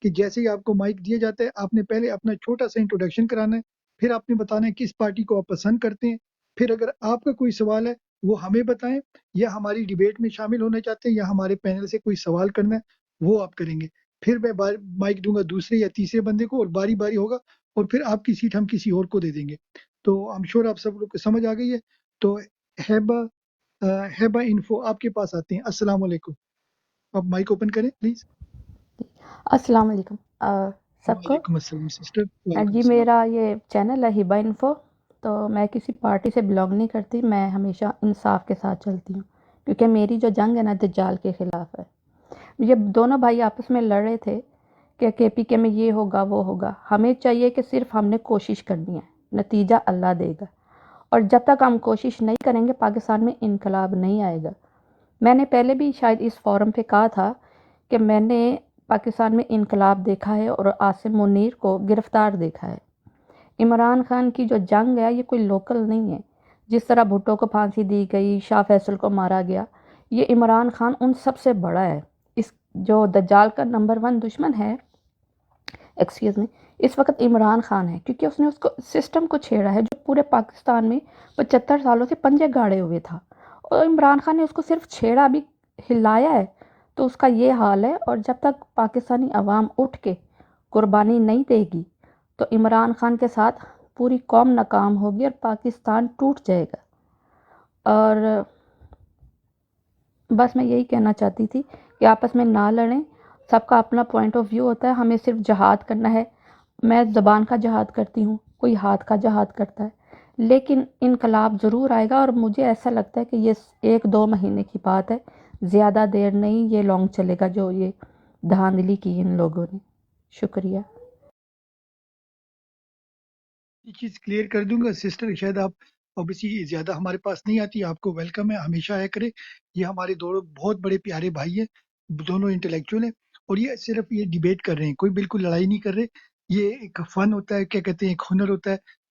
کہ جیسے ہی آپ کو مائک دیا جاتا ہے، آپ نے پہلے اپنا چھوٹا سا انٹروڈکشن کرانا ہے، پھر آپ نے بتانا ہے کس پارٹی کو آپ پسند کرتے ہیں، پھر اگر آپ کا کوئی سوال ہے وہ ہمیں بتائیں، یا ہماری ڈیبیٹ میں شامل ہونا چاہتے ہیں، یا ہمارے پینل سے کوئی سوال کرنا ہے وہ آپ کریں گے۔ پھر میں مائک دوں گا دوسرے یا تیسرے بندے کو، اور باری باری ہوگا، اور پھر آپ کی سیٹ ہم کسی اور کو دے دیں گے۔ تو I'm sure آپ سب لوگ کو سمجھ آ گئی ہے۔ تو ہیبا انفو آپ کے پاس آتے ہیں۔ السلام علیکم، آپ مائک اوپن کریں پلیز۔ السلام علیکم سب کو۔ وعلیکم السلام سسٹر، وعلیکم جی السلام۔ میرا یہ چینل ہے ہبا انفو، تو میں کسی پارٹی سے بلانگ نہیں کرتی، میں ہمیشہ انصاف کے ساتھ چلتی ہوں، کیونکہ میری جو جنگ ہے نا دجال کے خلاف ہے۔ یہ دونوں بھائی آپس میں لڑ رہے تھے کہ کے پی کے میں یہ ہوگا وہ ہوگا، ہمیں چاہیے کہ صرف ہم نے کوشش کرنی ہے، نتیجہ اللہ دے گا، اور جب تک ہم کوشش نہیں کریں گے پاکستان میں انقلاب نہیں آئے گا۔ میں نے پہلے بھی شاید اس فورم پہ کہا تھا کہ میں نے پاکستان میں انقلاب دیکھا ہے اور عاصم منیر کو گرفتار دیکھا ہے۔ عمران خان کی جو جنگ ہے یہ کوئی لوکل نہیں ہے، جس طرح بھٹو کو پھانسی دی گئی، شاہ فیصل کو مارا گیا، یہ عمران خان ان سب سے بڑا ہے۔ اس جو دجال کا نمبر 1 دشمن ہے اس وقت عمران خان ہے، کیونکہ اس نے اس کو سسٹم کو چھیڑا ہے جو پورے پاکستان میں 75 سالوں سے پنجے گاڑے ہوئے تھا، اور عمران خان نے اس کو صرف چھیڑا بھی، ہلایا ہے، تو اس کا یہ حال ہے۔ اور جب تک پاکستانی عوام اٹھ کے قربانی نہیں دے گی تو عمران خان کے ساتھ پوری قوم ناکام ہوگی اور پاکستان ٹوٹ جائے گا۔ اور بس میں یہی کہنا چاہتی تھی کہ آپس میں نہ لڑیں، سب کا اپنا پوائنٹ آف ویو ہوتا ہے، ہمیں صرف جہاد کرنا ہے۔ میں زبان کا جہاد کرتی ہوں، کوئی ہاتھ کا جہاد کرتا ہے، لیکن انقلاب ضرور آئے گا، اور مجھے ایسا لگتا ہے کہ یہ 1-2 مہینے کی بات ہے، زیادہ دیر نہیں، یہ لانگ چلے گا جو یہ دھاندلی کی ان لوگوں نے۔ شکریہ۔ یہ چیز کلیئر کر دوں گا سسٹر، شاید آپ اوبیسلی زیادہ ہمارے پاس نہیں آتی، آپ کو ویلکم ہے، ہمیشہ آیا کرے۔ یہ ہمارے دونوں بہت بڑے پیارے بھائی ہیں، دونوں انٹلیکچوئل ہیں، اور یہ صرف یہ ڈیبیٹ کر رہے ہیں، کوئی بالکل لڑائی نہیں کر رہے۔ یہ ایک فن ہوتا ہے، کیا کہتے ہیں، ایک ہنر ہوتا ہے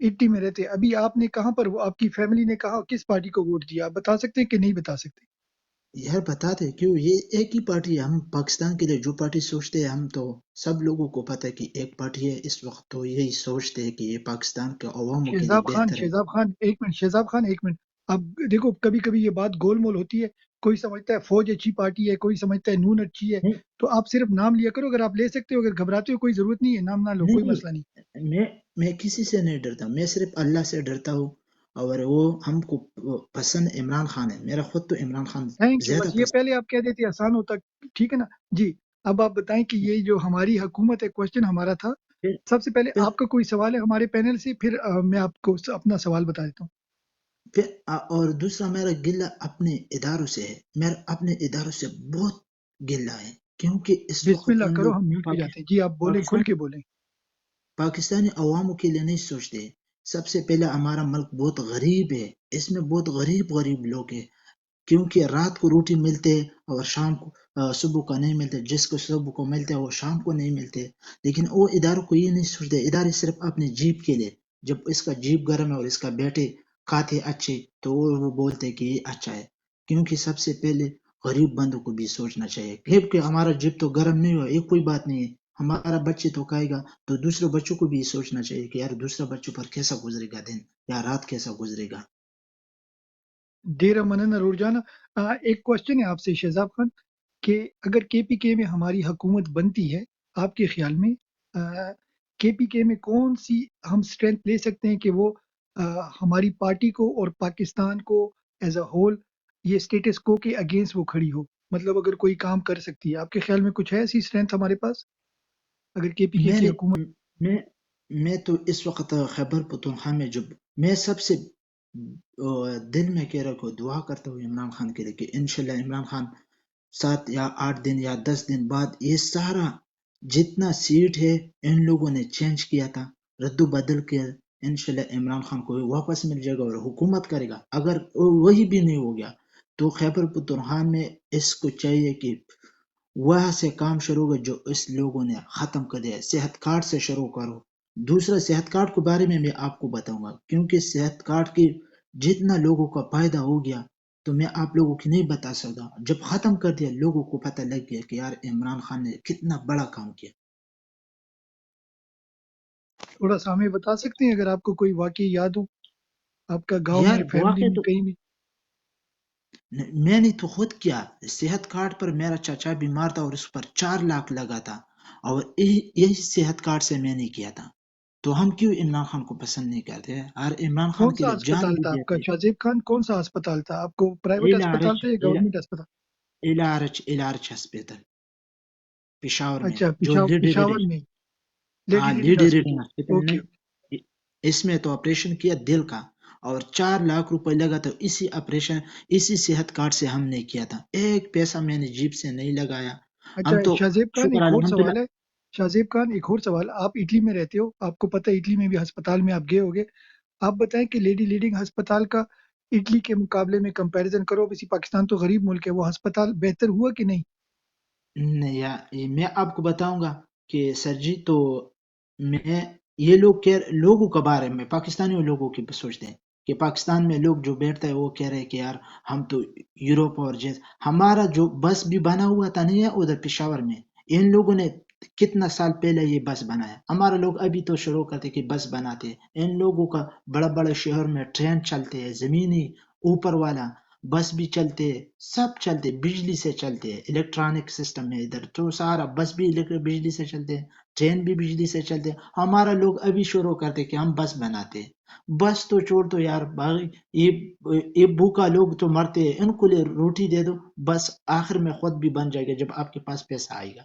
اٹلی میں رہتے ہیں. ابھی آپ نے کہاں پر آپ کی فیملی نے کہاں کس پارٹی کو ووٹ دیا؟ آپ بتا سکتے ہیں کہ نہیں بتا سکتے؟ یار بتاتے کیوں، یہ ایک ہی پارٹی ہے. ہم پاکستان کے لیے جو پارٹی سوچتے ہیں، ہم تو سب لوگوں کو پتہ ہے کہ ایک پارٹی ہے اس وقت، تو یہی سوچتے ہیں کہ یہ پاکستان کے عواموں کے لیے بہتر ہے. شہزاب خان ایک منٹ، شہزاب خان ایک منٹ. اب دیکھو کبھی کبھی یہ بات گول مول ہوتی ہے، کوئی سمجھتا ہے فوج اچھی پارٹی ہے، کوئی سمجھتا ہے نون اچھی ہے. نہیں تو آپ صرف نام لیا کرو، اگر آپ لے سکتے ہو. اگر گھبراتے ہو کوئی ضرورت نہیں ہے، نام نہ لو، کوئی مسئلہ نہیں. میں کسی سے نہیں ڈرتا، میں صرف اللہ سے ڈرتا ہوں. اور وہ ہم کو پسند عمران خان ہے، میرا خود تو عمران خان تھینک یو. زیادہ بس یہ پسند. پہلے آپ کہہ دیتے آسان ہوتا. ٹھیک ہے نا جی. اب آپ بتائیں کہ یہ جو ہماری حکومت ہے، کوشچن ہمارا تھا. پھر سب سے پہلے پھر آپ کا کوئی سوال ہے ہمارے پینل سے، پھر میں آپ کو اپنا سوال بتا دیتا ہوں. پھر اور دوسرا میرا گلہ اپنے اداروں سے ہے. میرا اپنے اداروں سے بہت گلہ ہے، کیونکہ اس بسم وقت اللہ ان کرو، لوگ ہم میوٹ پہ جاتے ہیں. جی آپ بولیں، کھل کے بولیں. پاکستانی عواموں کے لیے نہیں سوچتے. سب سے پہلے ہمارا ملک بہت غریب ہے، اس میں بہت غریب لوگ ہیں، کیونکہ رات کو روٹی ملتے اور شام کو صبح کو نہیں ملتے. جس کو صبح کو ملتے وہ شام کو نہیں ملتے. لیکن وہ اداروں کو یہ نہیں سوچتے، ادارے صرف اپنے جیب کے لیے. جب اس کا جیب گرم ہے اور اس کا بیٹے کھاتے اچھے تو وہ بولتے کہ یہ اچھا ہے. کیونکہ سب سے پہلے غریب بندوں کو بھی سوچنا چاہیے، کہ ہمارا جیب تو گرم نہیں ہوا، یہ کوئی بات نہیں ہے، ہمارا بچے تو کھائے گا. تو دوسرے بچوں کو بھی سوچنا چاہیے کہ یار دوسرا بچوں پر کیسا گزرے گا دن یا رات، کیسا گزرے گا. دیر منن ضرور جانا. ایک کوشچن ہے آپ سے شہزاب خان، کہ اگر کے پی کے میں ہماری حکومت بنتی ہے، آپ کے خیال میں کے پی کے میں کون سی ہم سٹرینتھ لے سکتے ہیں کہ وہ ہماری پارٹی کو اور پاکستان کو ایز اے ہول یہ اسٹیٹس کو کے اگینسٹ وہ کھڑی ہو؟ مطلب اگر کوئی کام کر سکتی ہے، آپ کے خیال میں کچھ ہے ایسی سٹرینتھ ہمارے پاس اگر کے پی کے کی میرے حکومت؟ میں تو اس وقت خیبر پختونخوا میں جو میں سب سے دل میں کہہ رہا ہوں، دعا کرتا ہوں عمران خان کے لیے کہ انشاءاللہ عمران خان 7 یا 8 دن یا 10 دن بعد یہ سارا جتنا سیٹ ہے ان لوگوں نے چینج کیا تھا، رد و بدل کیا. انشاءاللہ عمران خان کو واپس مل جائے گا اور حکومت کرے گا. اگر وہی بھی نہیں ہو گیا تو خیبر پختونخوا میں اس کو چاہیے کہ وہاں سے کام شروع ہو جو اس لوگوں نے ختم کر دیا. صحت کارڈ سے شروع کرو. دوسرا صحت کارڈ کے بارے میں آپ کو بتاؤں گا، کیونکہ صحت کارڈ کی جتنا لوگوں کا فائدہ ہو گیا تو میں آپ لوگوں کی نہیں بتا سکتا. جب ختم کر دیا لوگوں کو پتہ لگ گیا کہ یار عمران خان نے کتنا بڑا کام کیا. تھوڑا سا ہمیں بتا سکتے ہیں اگر آپ کو کوئی واقعی یاد ہو، آپ کا گاؤں یار میں، فیملی واقع میں، تو کہیں بھی؟ میں نے تو خود کیا. صحت کارڈ پر میرا چچا بیمار تھا اور اس پر 4 لاکھ لگا تھا، اور یہی صحت کارڈ سے میں نے کیا تھا. تو ہم کیوں عمران خان کو پسند نہیں کرتے؟ اور عمران خان کون کے سا لیے جان ہسپتال بھی تھا آپ کا دیتے. شاہ زیب خان؟ کون سا ہسپتال تھا آپ کو؟ پرائیویٹ ہسپتال تھا یا گورنمنٹ ہسپتال؟ الارچ ہسپتال پشاور میں، اچھا، جو پشاور میں ہاں لیڈی ریڈنگ لیڈی ریڈنگ ہسپتال. Hospital okay. نہیں. اس میں تو آپریشن کیا دل کا اور 4 لاکھ روپے لگا تھا. اسی صحت کارڈ سے ہم نے کیا تھا. ایک پیسہ میں نے جیب سے نہیں لگایا. اچھا ہم تو شاہ زیب خان، شکر ایک اور الحمدللہ. سوال ہے. شاہ زیب خان ایک اور سوال. آپ اٹلی میں رہتے ہو، آپ کو پتہ ہے اٹلی میں بھی ہسپتال میں آپ گئے ہوگے. آپ بتائیں کہ لیڈی لیڈنگ ہسپتال کا اٹلی کے مقابلے میں کمپیریزن کرو. اسی پاکستان تو غریب ملک ہے، وہ ہسپتال بہتر ہوا کہ نہیں؟ میں آپ کو بتاؤں گا کہ سر جی، تو میں یہ لوگوں کے بارے میں پاکستانی لوگوں کی سوچتے ہیں کہ پاکستان میں لوگ جو بیٹھتے ہیں وہ کہہ رہے ہیں کہ یار ہم تو یوروپ اور ہمارا جو بس بھی بنا ہوا تھا نہیں ہے ادھر پشاور میں. ان لوگوں نے کتنا سال پہلے یہ بس بنایا. ہمارے لوگ ابھی تو شروع کرتے کہ بس بناتے. ان لوگوں کا بڑا بڑا شہر میں ٹرین چلتے ہیں، زمینی اوپر والا بس بھی چلتے، سب چلتے، بجلی سے چلتے. الیکٹرانک سسٹم ہے ادھر تو سارا. بس بھی بجلی سے چلتے، ٹرین بھی بجلی سے چلتے. ہمارا لوگ ابھی شروع کرتے کہ ہم بس بناتے. بس تو چھوڑ دو یار، یہ بھوکا لوگ تو مرتے ہیں، ان کو لے روٹی دے دو بس، آخر میں خود بھی بن جائے گا جب آپ کے پاس پیسہ آئے گا.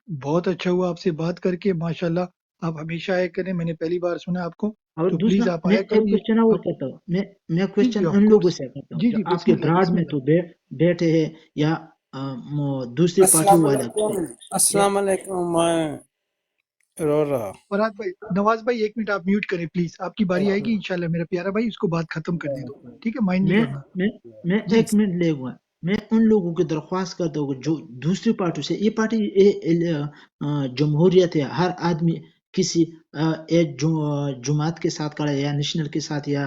بہت اچھا ہوا آپ سے بات کر کے، ماشاءاللہ. آپ ہمیشہ آیا کریں، میں نے پہلی بار سنا آپ کو، اور تو دوسرا پلیز آپ میں آیا ایک کریں. کوشچن اور آپ کرتا ہوں. میں جی کوشچن جی آف ان لوگوں کورس. سے کرتا ہوں جی جو جی آپ بسم کے اللہ، براڈ بسم میں اللہ. تو بیٹھے ہیں یا دوسری پارٹی السلام والے. علیکم، السلام علیکم. میں رو رہا. فرحات بھائی، نواز بھائی ایک منٹ آپ میوٹ کریں پلیز. آپ کی باری آئے گی انشاءاللہ. میرا پیارا بھائی، اس کو بات ختم کرنے دو، ٹھیک ہے؟ مائنڈ نہیں میں کرنا. میں میں جی. ایک منٹ لے گا. میں ان لوگوں کی درخواست کرتا ہوں جو دوسری پارٹی سے، یہ پارٹی جمہوریت ہے، ہر آدمی کسی ایک جماعت کے ساتھ کھڑا ہے یا نیشنل کے ساتھ یا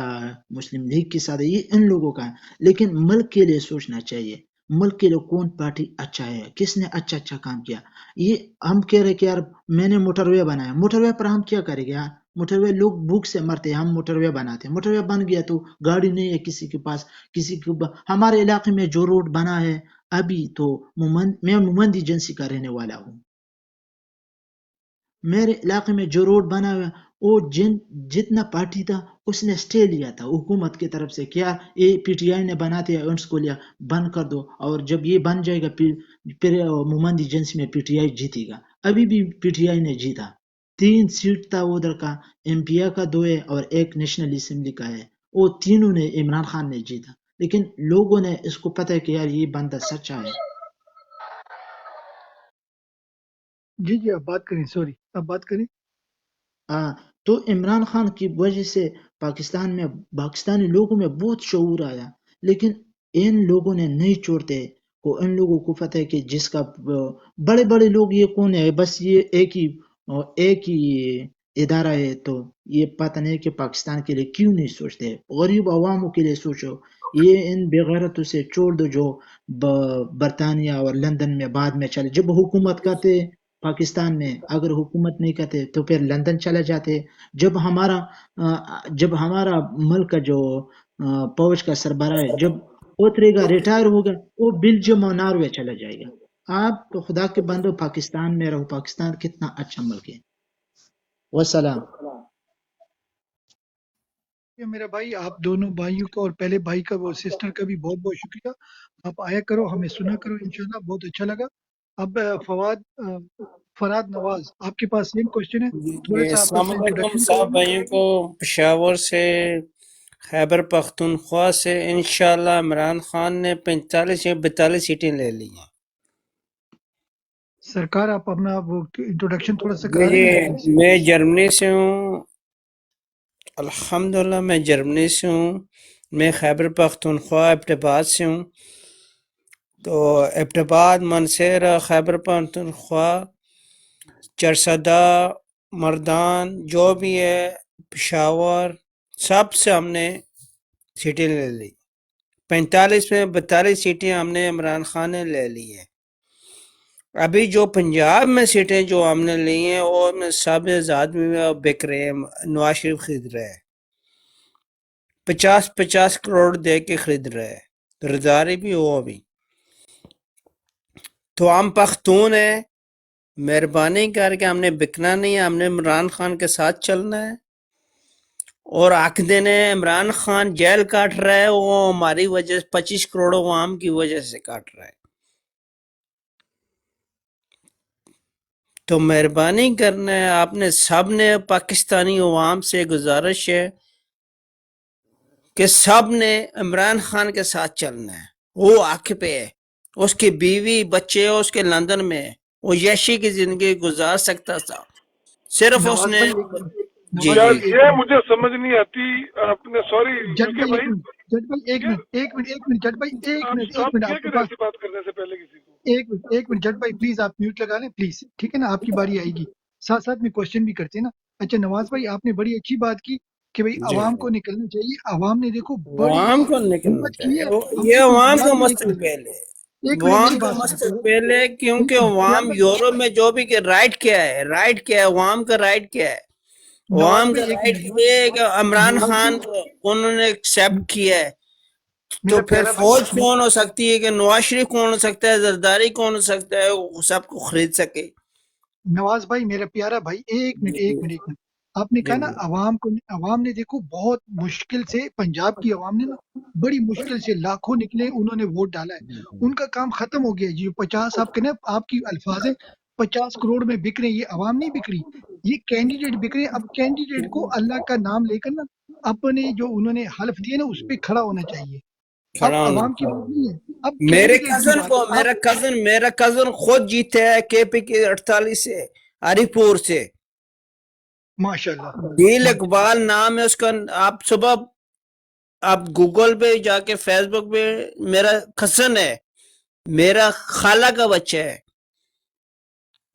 مسلم لیگ کے ساتھ ہے، یہ ان لوگوں کا ہے، لیکن ملک کے لیے سوچنا چاہیے، ملک کے لیے کون پارٹی اچھا ہے، کس نے اچھا کام کیا۔ یہ ہم کہہ رہے کہ یار میں نے موٹر وے بنایا، موٹر وے پر ہم کیا کریں گے یار؟ موٹر وے لوگ بھوک سے مرتے ہیں، ہم موٹر وے بناتے ہیں، موٹر وے بن گیا تو گاڑی نہیں ہے کسی کے پاس، ہمارے علاقے میں جو روڈ بنا ہے ابھی تو میں مومند ایجنسی کا رہنے والا ہوں، میرے علاقے میں جو روڈ بنا ہوا وہ جتنا پارٹی تھا اس نے سٹے لیا تھا حکومت کی طرف سے، کیا یہ پی ٹی آئی نے بناتے ہیں اس کو لیا بند کر دو، اور جب یہ بن جائے گا پھر مومند ایجنسی میں پی ٹی آئی جیتے گا۔ ابھی بھی پی ٹی آئی نے جیتا، 3 سیٹ تھا ادھر کا، ایم پی کا 2 ہے اور ایک نیشنل اسمبلی کا ہے، وہ تینوں نے عمران خان نے جیتا، لیکن لوگوں نے اس کو پتہ ہے کہ یار یہ بندہ سچا ہے۔ جی آپ بات کریں، سوری آپ بات کریں۔ تو عمران خان کی وجہ سے پاکستانی لوگوں میں بہت شعور آیا، لیکن ان لوگوں نے نہیں چھوڑتے کو، ان لوگوں کو پتہ ہے کہ جس کا بڑے بڑے لوگ یہ کون ہے، بس یہ ایک ہی ادارہ ہے، تو یہ پتہ نہیں کہ پاکستان کے لیے کیوں نہیں سوچتے، غریب عواموں کے لیے سوچو۔ یہ ان بےغیرتوں سے چھوڑ دو جو برطانیہ اور لندن میں بعد میں چلے، جب حکومت کرتے پاکستان میں، اگر حکومت نہیں کرتے تو پھر لندن چلے جاتے۔ جب ہمارا ملک کا جو فوج کا سربراہ ہے جب اترے گا، ریٹائر ہوگا، وہ بیلجیم اور ناروے چلا جائے گا۔ آپ تو خدا کے بندو پاکستان میں رہو، پاکستان کتنا اچھا ملک ہے۔ والسلام۔ میرا بھائی آپ دونوں بھائیوں کا اور پہلے بھائی کا وہ سسٹر کا بھی بہت بہت شکریہ، آپ آیا کرو، ہمیں سنا کرو، انشاءاللہ بہت اچھا لگا۔ اب فراد نواز آپ کے پاس سیم کوشچن ہے، تھوڑا سا آپ السلام اپنا علیکم انٹروڈکشن صاحب کریں گے؟ بھائیوں کو، پشاور سے، خیبر پختونخوا سے، انشاءاللہ عمران خان نے 45 یا 42 سیٹیں لے لی ہیں۔ سرکار آپ اپنا وہ انٹروڈکشن تھوڑا سا جی کرا دیں جی، گے جلدی سے۔ میں جرمنی سے ہوں، الحمدللہ میں جرمنی سے ہوں، میں خیبر پختونخوا ایبٹ آباد سے ہوں، تو ایبٹ آباد، منسیرہ، خیبر پختونخوا، چرسدہ، مردان، جو بھی ہے، پشاور، سب سے ہم نے سیٹیں لے لی۔ 45 میں 42 سیٹیں ہم نے عمران خان نے لے لی ہیں۔ ابھی جو پنجاب میں سیٹیں جو ہم نے لی ہیں وہ میں سب آدمی میں بک رہے ہیں، نواز شریف خرید رہے ہیں، 50 کروڑ دے کے خرید رہے ہیں، رضاری بھی وہ بھی۔ تو ہم پختون ہیں، مہربانی کر کے ہم نے بکنا نہیں ہے، ہم نے عمران خان کے ساتھ چلنا ہے، اور حق دینے عمران خان جیل کاٹ رہا ہے، وہ ہماری وجہ سے 25 کروڑ عوام کی وجہ سے کاٹ رہا ہے۔ تو مہربانی کرنا ہے، آپ نے سب نے پاکستانی عوام سے گزارش ہے کہ سب نے عمران خان کے ساتھ چلنا ہے، وہ حق پہ ہے، اس کی بیوی بچے اس کے لندن میں ہے، وہ یشی کی زندگی گزار سکتا تھا، صرف اس نواز نے۔ بھائی ایک منٹ، جی نواز جی، بھائی ایک یہ منٹ، مجھے سمجھ نہیں آتی، آپ نے سوری جج یوکے بھائی ایک بھائی، منٹ، جج بھائی ایک یہ منٹ، ایک منٹ، ایک منٹ، جج بھائی ایک آپ منٹ، ایک اسٹاپ منٹ، کیا آپ کے کریں پاس ایسی بات کرنے سے پہلے کسی کو؟ ایک منٹ جج بھائی پلیز آپ میوٹ لگا لیں پلیز، ٹھیک ہے نا، آپ کی باری آئے گی، ساتھ ساتھ میں کوشچن بھی کرتے ہیں نا۔ اچھا نواز بھائی آپ نے بڑی اچھی بات کی کہ بھئی جی عوام کو نکلنا چاہیے، عوام نے دیکھو بڑی عوام کو نکلنا ہمت کی چاہیے، ہے، ہم یہ سے کوئی عوام سوال کا بھی نہیں پوچھ مستقبل ہے، رہا۔ ایک منٹ عوام میری کا بات سنیں مستقبل ہے، کیونکہ پیار عوام بھائی، یورپ میں جو بھی کہ رائٹ کیا ہے، رائٹ کیا ہے، عوام کا رائٹ کیا ہے؟ نواز عوام بھائی کا ایک رائٹ منٹ، یہ ہے کہ عمران نواز خان بھائی کو انہوں نے ایکسیپٹ کیا ہے، تو میرا پھر پیارا بھائی، فوج کون ہو سکتی ہے کہ نواز شریف کون ہو سکتا ہے، زرداری کون ہو سکتا ہے، وہ سب کو خرید سکے۔ نواز بھائی میرا پیارا بھائی ایک منٹ، جی ایک منٹ، آپ نے جی کہا نا عوام نے دیکھو بہت مشکل سے، پنجاب کی عوام نے نا بڑی مشکل سے لاکھوں نکلے، انہوں نے ووٹ ڈالا ہے، ان کا کام ختم ہو گیا جی، 50 آپ کے نا آپ کی الفاظ ہے 50 کروڑ میں بک رہے ہیں، یہ عوام نہیں بک رہی، یہ کینڈیڈیٹ بک رہے ہیں۔ اب کینڈیڈیٹ کو اللہ کا نام لے کر نا اپنے جو انہوں نے حلف دیے نا اس پہ کھڑا ہونا چاہیے، اب کھڑا ہونا عوام کی بات چاہیے۔ نہیں ہے، اب میرے کینڈیڈیٹ کی کزن بات کو، ہے۔ آپ میرا کزن خود جیتے ہے کے پی کے 48 سے، ہری پور سے، ماشاء اللہ، دل ماشاء اقبال نام ہے اس کا، آپ صبح آپ گوگل پہ جا کے فیس بک پہ، میرا کزن ہے، میرا خالہ کا بچہ ہے،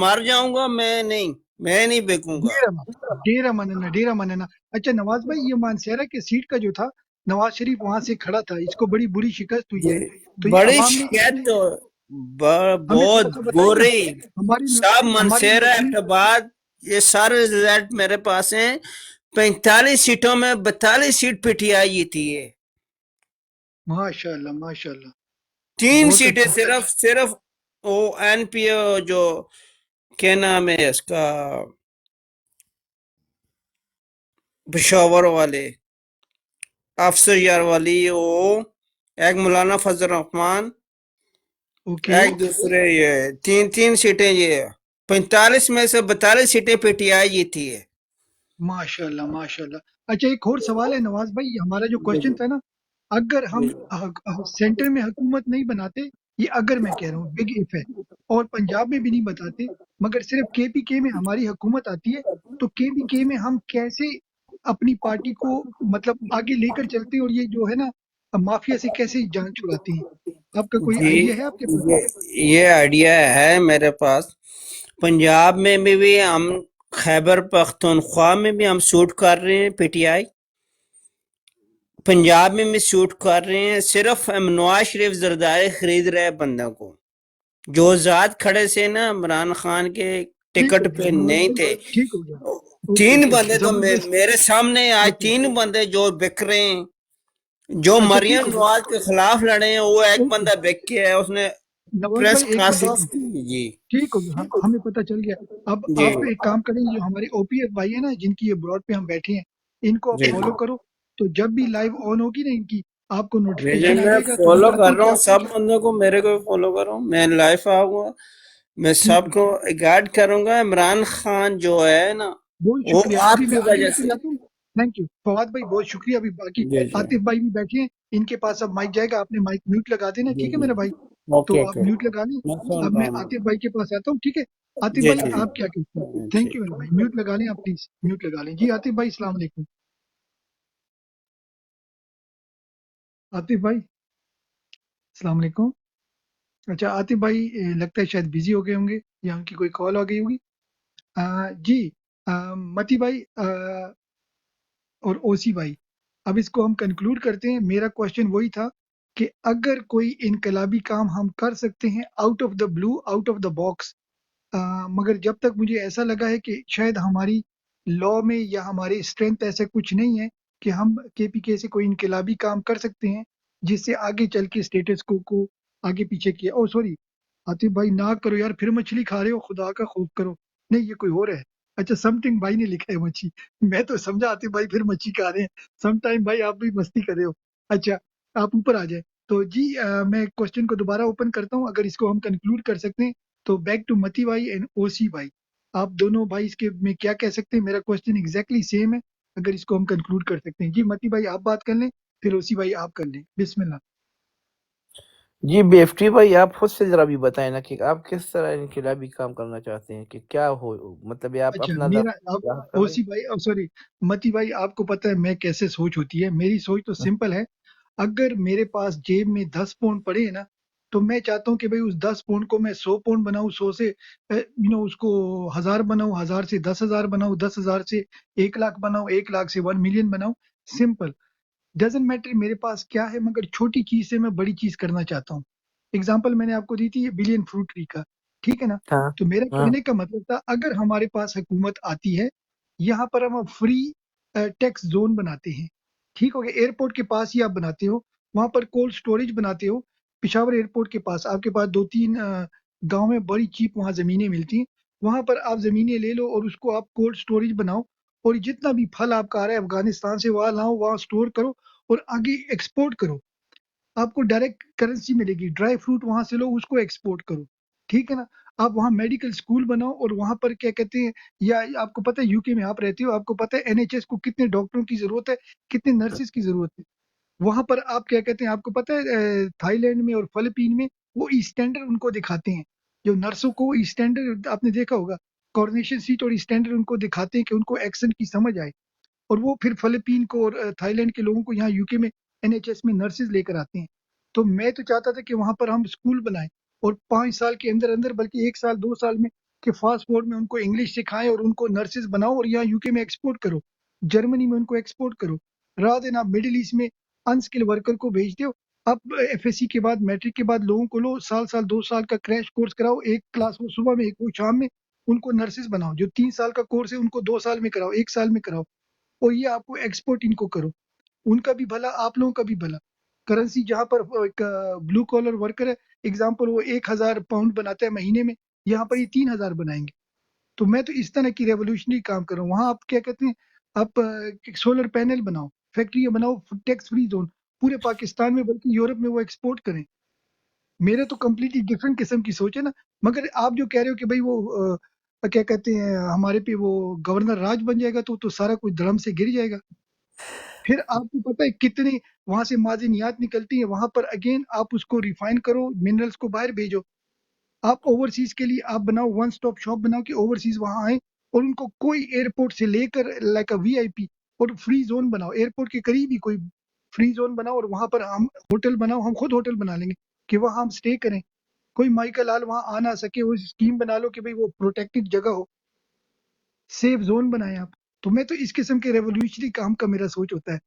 مر جاؤں گا، میں نہیں بکوں گا۔ ڈیرا مننا۔ اچھا نواز بھائی، یہ مانسیرا کے سیٹ کا جو تھا، نواز شریف وہاں سے کھڑا تھا، اس کو بڑی بری شکست ہوئی ہے، جی، تو یہ بڑی عوام نے شکایت تو ہمیں بہت تھوڑا سا بتائیں نا، بری۔ ہماری سب ہماری منصیرہ نسلی۔ احتباد، یہ سارے رزلٹ میرے پاس ہیں۔ 45 سیٹوں میں 42 سیٹ پی ٹی آئی جیتی ہے، ماشاء اللہ ماشاء اللہ، 3 بہت سیٹیں اچھا۔ صرف وہ این پی او جو کیا نام ہے اس کا، پشاور والے افسر یار والی، وہ ایک مولانا فضل الرحمان، اوکے، ایک دوسرے، یہ تین سیٹیں، یہ 45 میں سے 42 سیٹیں پی ٹی آئی جیتی ہے۔ ماشاء اللہ ماشاء اللہ۔ اچھا ایک اور سوال ہے نواز بھائی، ہمارا جو جی کوشچن تھا نا، اگر ہم جی سینٹر میں حکومت نہیں بناتے، یہ اگر میں کہہ رہا ہوں بگ ایف ہے، اور پنجاب میں بھی نہیں بتاتے، مگر صرف کے پی کے میں ہماری حکومت آتی ہے، تو کے پی کے میں ہم کیسے اپنی پارٹی کو مطلب آگے لے کر چلتے ہیں، اور یہ جو ہے نا مافیا سے کیسے جان چھڑاتے ہیں؟ آپ کا کوئی جی، آئیڈیا ہے آپ کے پاس؟ یہ آئیڈیا ہے میرے پاس۔ پنجاب میں بھی ہم، خیبر پختونخوا میں بھی ہم سوٹ کر رہے ہیں پی ٹی آئی، پنجاب میں بھی سوٹ کر رہے ہیں۔ صرف نواز شریف زرداری خرید رہے بندوں کو، جو ذات کھڑے سے نا عمران خان کے ٹھیک ٹکٹ ہو پہ گیا نواز نہیں بھائی، تھے۔ ٹھیک ہو گیا، اوکے 3 اوکے بندے تو زبردست، میرے سامنے آج اوکے 3 بندے جو بک رہے ہیں، جو اچھا ٹھیک مریم ہو گیا، نواز کے خلاف لڑے ہیں، وہ ایک اوکے بندہ بک کے ہے، اس نے نواز پریس بھائی ایک منٹ ایک کانفرنس منٹ، کی۔ جی ٹھیک ہو گیا، ہمیں پتہ چل گیا۔ اب جی آپ ایک کام کریں، جو ہمارے او پی ایف بھائی ہیں نا، جن کی یہ براڈ پہ ہم بیٹھے ہیں، ان کو آپ جی فالو کرو، تو جب بھی لائیو آن ہوگی نا ان کی، آپ کو جی جی، نوٹیفیکیشن آ میں جائے گا، تو میں فالو چاہتا کر ہوں رہا کہ ہوں آپ سب بندوں کو، میرے کو فالو کر رہا ہوں، میں لائف آؤں گا، میں ٹھیک سب ہے، کو گائیڈ کروں گا۔ عمران خان جو ہے نا، بہت وہ شکریہ، آپ ابھی میں کی آگے وجہ لے کے سے۔ جاتا ہوں۔ تھینک یو فواد بھائی، بہت شکریہ۔ ابھی باقی جی جی عاطف بھائی بھی بیٹھے ہیں، ان کے پاس اب مائک جائے گا، آپ نے مائک میوٹ لگا دینا، جی ٹھیک ہے جی، میرے بھائی؟ اوکے تو آپ اوکے، میوٹ لگا لیں۔ میں سن اب رہا میں ہوں۔ عاطف بھائی کے پاس آتا ہوں، ٹھیک ہے؟ عاطف جی بھائی جی آپ کیا کہتے ہیں؟ تھینک ٹھیک۔ یو میرے بھائی، میوٹ لگا لیں آپ پلیز، میوٹ لگا لیں۔ جی عاطف بھائی السلام علیکم۔ عاطف بھائی السلام علیکم۔ اچھا عاطف بھائی لگتا ہے شاید بزی ہو گئے ہوں گے، یا ان کی کوئی کال آ گئی ہوگی۔ جی متی بھائی اور اوسی بھائی، اب اس کو ہم کنکلوڈ کرتے ہیں۔ میرا کوشچن وہی تھا کہ اگر کوئی انقلابی کام ہم کر سکتے ہیں out of the blue, out of the box, مگر جب تک مجھے ایسا لگا ہے کہ شاید ہماری لا میں یا ہماری اسٹرینتھ ایسا کچھ نہیں ہے کہ ہم کے پی کے سے کوئی انقلابی کام کر سکتے ہیں جس سے آگے چل کے اسٹیٹس کو آگے پیچھے کیا۔ او سوری عاطف بھائی، نہ کرو یار، پھر مچھلی کھا رہے ہو، خدا کا خوف کرو۔ نہیں یہ کوئی اور ہے۔ اچھا سم ٹائم بھائی نے لکھا ہے مچھی، میں تو سمجھا عاطف بھائی پھر مچھی کھا رہے ہیں، سم ٹائم بھائی آپ بھی مستی کر رہے ہو۔ اچھا آپ اوپر آ جائیں تو جی، میں کوشچن کو دوبارہ اوپن کرتا ہوں، اگر اس کو ہم کنکلوڈ کر سکتے ہیں تو بیک ٹو متی بھائی اینڈ او سی بھائی، آپ دونوں بھائی اس کے میں کیا کہہ سکتے ہیں؟ میرا کوشچن ایگزیکٹلی سیم ہے، اگر اس کو ہم کنکلوڈ کر سکتے ہیں۔ جی متی بھائی آپ بات کر لیں، پھر او سی بھائی آپ کر لیں، بسم اللہ۔ جی بیفٹی بھائی، آپ خود سے ذرا بھی بتائیں نا کہ آپ کس طرح انقلابی کام کرنا چاہتے ہیں، کہ کیا ہو، مطلب یہ آپ اچھا اپنا ذرا میرا آپ وضاحت او کریں۔ سی بھائی، سوری متی بھائی، آپ کو پتہ ہے میں کیسے سوچ ہوتی ہے؟ میری سوچ تو سمپل ہے، اگر میرے پاس جیب میں 10 پونڈ پڑے ہیں نا، تو میں چاہتا ہوں کہ بھئی اس 10 پونڈ کو میں 100 پونڈ بناؤں، 100 سے اس کو 1000 بناؤں، 1000 سے 10,000 بناؤں، 10,000 سے 1 لاکھ بناؤں، 1 لاکھ سے 1 ملین بناؤں، سمپل ڈزنٹ میٹر میرے پاس کیا ہے، مگر چھوٹی چیز سے میں بڑی چیز کرنا چاہتا ہوں۔ اگزامپل میں نے آپ کو دی تھی یہ بلین فروٹ ٹری کا، ٹھیک ہے نا؟ ہاں تو میرا ہاں کہنے کا مطلب تھا، اگر ہمارے پاس حکومت آتی ہے، یہاں پر ہم فری ٹیکس زون بناتے ہیں، ٹھیک ہو گیا، ایئرپورٹ کے پاس ہی آپ بناتے ہو، وہاں پر کولڈ سٹوریج بناتے ہو، پشاور ایئرپورٹ کے پاس آپ کے پاس 2-3 گاؤں میں بڑی چیپ وہاں زمینیں ملتی ہیں، وہاں پر آپ زمینیں لے لو اور اس کو آپ کولڈ سٹوریج بناؤ، اور جتنا بھی پھل آپ کا آ رہا ہے افغانستان سے وہاں لاؤ، وہاں سٹور کرو اور آگے ایکسپورٹ کرو، آپ کو ڈائریکٹ کرنسی ملے گی، ڈرائی فروٹ وہاں سے لو، اس کو ایکسپورٹ کرو، ٹھیک ہے نا؟ آپ وہاں میڈیکل اسکول بناؤ، اور وہاں پر کیا کہتے ہیں، یا آپ کو پتہ ہے یو کے میں آپ رہتے ہو، آپ کو پتہ ہے NHS کو کتنے ڈاکٹروں کی ضرورت ہے، کتنے نرسز کی ضرورت ہے، وہاں پر آپ کیا کہتے ہیں، آپ کو پتہ ہے تھائی لینڈ میں اور فلپین میں وہ ایسٹینڈر ان کو دکھاتے ہیں، جو نرسوں کو ایسٹینڈر آپ نے دیکھا ہوگا، کورنیشن سیٹ اور ایسٹینڈر ان کو دکھاتے ہیں کہ ان کو ایکسنٹ کی سمجھ آئے، اور وہ پھر فلپین کو اور تھائی لینڈ کے لوگوں کو یہاں یو کے میں NHS میں نرسز لے کر آتے ہیں۔ تو میں تو چاہتا تھا کہ وہاں پر ہم اسکول بنائیں اور 5 سال کے اندر اندر بلکہ 1 سال 2 سال میں کہ فاسٹ فورڈ میں ان کو انگلش سکھائیں اور ان کو نرسز بناؤ اور یہاں UK میں ایکسپورٹ کرو، جرمنی میں ان کو ایکسپورٹ کرو، رات دن آپ مڈل ایسٹ میں انسکل ورکر کو بھیج دو. اب FSC کے بعد میٹرک کے بعد لوگوں کو لو سال 2 سال کا کریش کورس کراؤ، ایک کلاس وہ صبح میں ایک وہ شام میں، ان کو نرسز بناؤ. جو 3 سال کا کورس ہے ان کو 2 سال میں کراؤ، 1 سال میں کراؤ، اور یہ آپ کو ایکسپورٹ ان کو کرو. ان کا بھی بھلا، آپ لوگوں کا بھی بھلا. کرنسی جہاں پر ایک بلو کالر ورکر ہے ایگزامپل وہ 1000 پاؤنڈ بناتا ہے مہینے میں، یہاں پر یہ 3000 بنائیں گے. تو میں تو اس طرح کی ریولیوشنری کام کر رہا ہوں. وہاں آپ کیا کہتے ہیں، آپ سولر پینل بناؤ، فیکٹری بناؤ، ٹیکس فری زون پورے پاکستان میں بلکہ یورپ میں وہ ایکسپورٹ کریں. میرے تو کمپلیٹلی ڈفرینٹ قسم کی سوچ ہے نا. مگر آپ جو کہہ رہے ہو کہ بھائی وہ کیا کہتے ہیں ہمارے پہ وہ گورنر راج بن جائے گا تو سارا کچھ دھڑم سے گر جائے گا. پھر آپ کو پتہ ہے کتنے وہاں سے معدنیات نکلتی ہیں، وہاں پر اگین آپ اس کو ریفائن کرو، منرلز کو باہر بھیجو. آپ اوورسیز کے لیے آپ بناؤ ون سٹاپ شاپ بناؤ کہ اوورسیز وہاں آئیں اور ان کو کوئی ایئرپورٹ سے لے کر لائک اے VIP اور فری زون بناؤ، ایئرپورٹ کے قریب ہی کوئی فری زون بناؤ اور وہاں پر ہم ہوٹل بناؤ، ہم خود ہوٹل بنا لیں گے کہ وہاں ہم سٹے کریں، کوئی مائیکل لال وہاں آ نہ سکے. وہ اسکیم بنا لو کہ بھئی وہ پروٹیکٹڈ جگہ ہو، سیف زون بنائیں آپ. تو میں تو اس قسم کے ریولیوشنری کام کا میرا سوچ ہوتا ہے.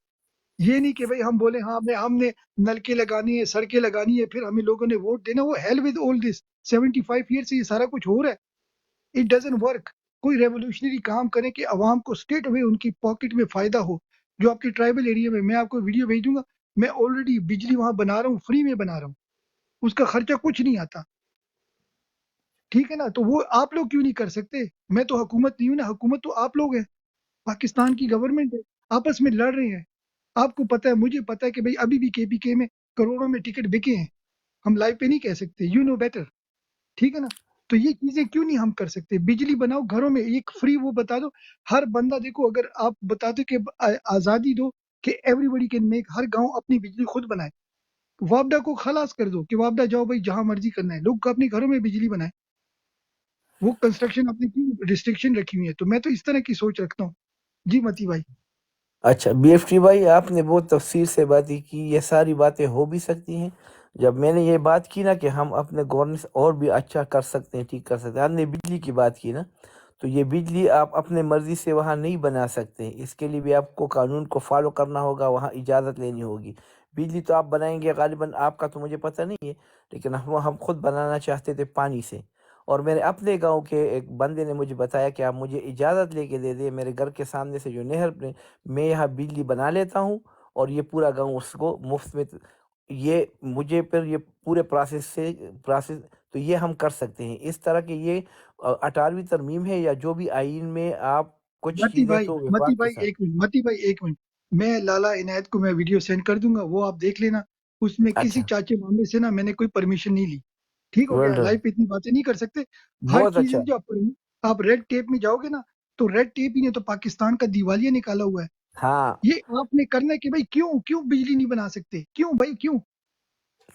یہ نہیں کہ بھئی ہم بولیں ہاں ہم نے نلکے لگانی ہے، سڑکیں لگانی ہے، پھر ہمیں لوگوں نے ووٹ دینا. وہ hell with all this 75 year سے یہ سارا کچھ ہو رہا ہے. It doesn't work. کوئی ریولیوشنری کام کریں کہ عوام کو اسٹیٹ اوے ان کی پاکٹ میں فائدہ ہو. جو آپ کے ٹرائبل ایریا میں آپ کو ویڈیو بھیج دوں گا، میں آلریڈی بجلی وہاں بنا رہا ہوں، فری میں بنا رہا ہوں، اس کا خرچہ کچھ نہیں آتا. ٹھیک ہے نا. تو وہ آپ لوگ کیوں نہیں کر سکتے؟ میں تو حکومت نہیں ہوں نا، حکومت تو آپ لوگ ہیں، پاکستان کی گورنمنٹ ہے، آپس میں لڑ رہے ہیں. آپ کو پتہ ہے، مجھے پتہ ہے کہ بھئی ابھی بھی KPK میں کروڑوں میں ٹکٹ بکے ہیں. ہم لائیو پہ نہیں کہہ سکتے، یو نو بیٹر. ٹھیک ہے نا. تو یہ چیزیں کیوں نہیں ہم کر سکتے؟ بجلی بناؤ گھروں میں، ایک فری وہ بتا دو. ہر بندہ دیکھو، اگر آپ بتا دو کہ آزادی دو کہ ایوری بڈی کین میک، ہر گاؤں اپنی بجلی خود بنائے. وابڈا کو خلاص کر دو کہ وابڈا جاؤ بھائی جہاں مرضی کرنا ہے، لوگ اپنے گھروں میں بجلی بنائیں. وہ کنسٹرکشن اپنی کیوں ریسٹرکشن رکھی ہوئی ہے؟ تو میں تو اس طرح کی سوچ رکھتا ہوں. جی متی بھائی. اچھا BFT بھائی، آپ نے بہت تفصیل سے باتیں کی. یہ ساری باتیں ہو بھی سکتی ہیں. جب میں نے یہ بات کی نا کہ ہم اپنے گورننس اور بھی اچھا کر سکتے ہیں، ٹھیک کر سکتے ہیں، ہم نے بجلی کی بات کی نا، تو یہ بجلی آپ اپنے مرضی سے وہاں نہیں بنا سکتے. اس کے لیے بھی آپ کو قانون کو فالو کرنا ہوگا، وہاں اجازت لینی ہوگی. بجلی تو آپ بنائیں گے غالباً، آپ کا تو مجھے پتہ نہیں ہے، لیکن ہم خود بنانا چاہتے تھے پانی سے. اور میرے اپنے گاؤں کے ایک بندے نے مجھے بتایا کہ آپ مجھے اجازت لے کے دے دیں، میرے گھر کے سامنے سے جو نہر میں یہاں بجلی بنا لیتا ہوں اور یہ پورا گاؤں اس کو مفت میں. یہ مجھے پھر یہ پورے پروسیس تو یہ ہم کر سکتے ہیں اس طرح کہ یہ 18ویں ترمیم ہے یا جو بھی آئین میں آپ کچھ چیزیں تو متی وفاق کے بھائی ساتھ. ایک منٹ، متی بھائی ایک منٹ. میں لالا عنایت کو میں ویڈیو سینڈ کر دوں گا، وہ آپ دیکھ لینا. اس میں کسی اچھا، چاچے مامے سے نا میں نے کوئی پرمیشن نہیں لی. ٹھیک ہو ویل گیا. ڈن، لائف پہ اتنی باتیں نہیں کر سکتے. ہر بہت چیز اچھا. جو آپ ریڈ ٹیپ میں جاؤ گے نا، تو ریڈ ٹیپ ہی نے تو پاکستان کا دیوالیہ نکالا ہوا ہے. ہاں، یہ آپ نے کرنا ہے کہ بھائی کیوں بجلی نہیں بنا سکتے؟ کیوں بھائی کیوں؟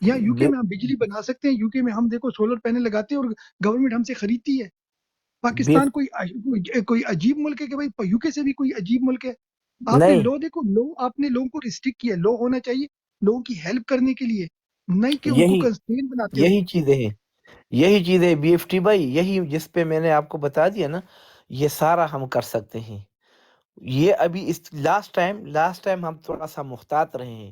یہاں UK بے- میں ہم بجلی بنا سکتے ہیں. UK میں ہم دیکھو سولر پینل لگاتے ہیں اور گورنمنٹ ہم سے خریدتی ہے. بے- پاکستان کوئی عجیب ملک ہے کہ بھائی UK سے بھی کوئی عجیب ملک ہے؟ آپ نے نہیں، لو دیکھو، لو آپ نے لوگوں کو ریسٹرکٹ کیا. لو ہونا چاہیے لوگوں کی ہیلپ کرنے کے لیے، نہیں کہ ان کو یہی کنسٹرین بناتے ہو. یہی چیزیں ہیں، یہی چیزیں BFT بھائی، یہی جس پہ میں نے آپ کو بتا دیا نا، یہ سارا ہم کر سکتے ہیں. یہ ابھی اس لاسٹ ٹائم ہم تھوڑا سا محتاط رہے ہیں.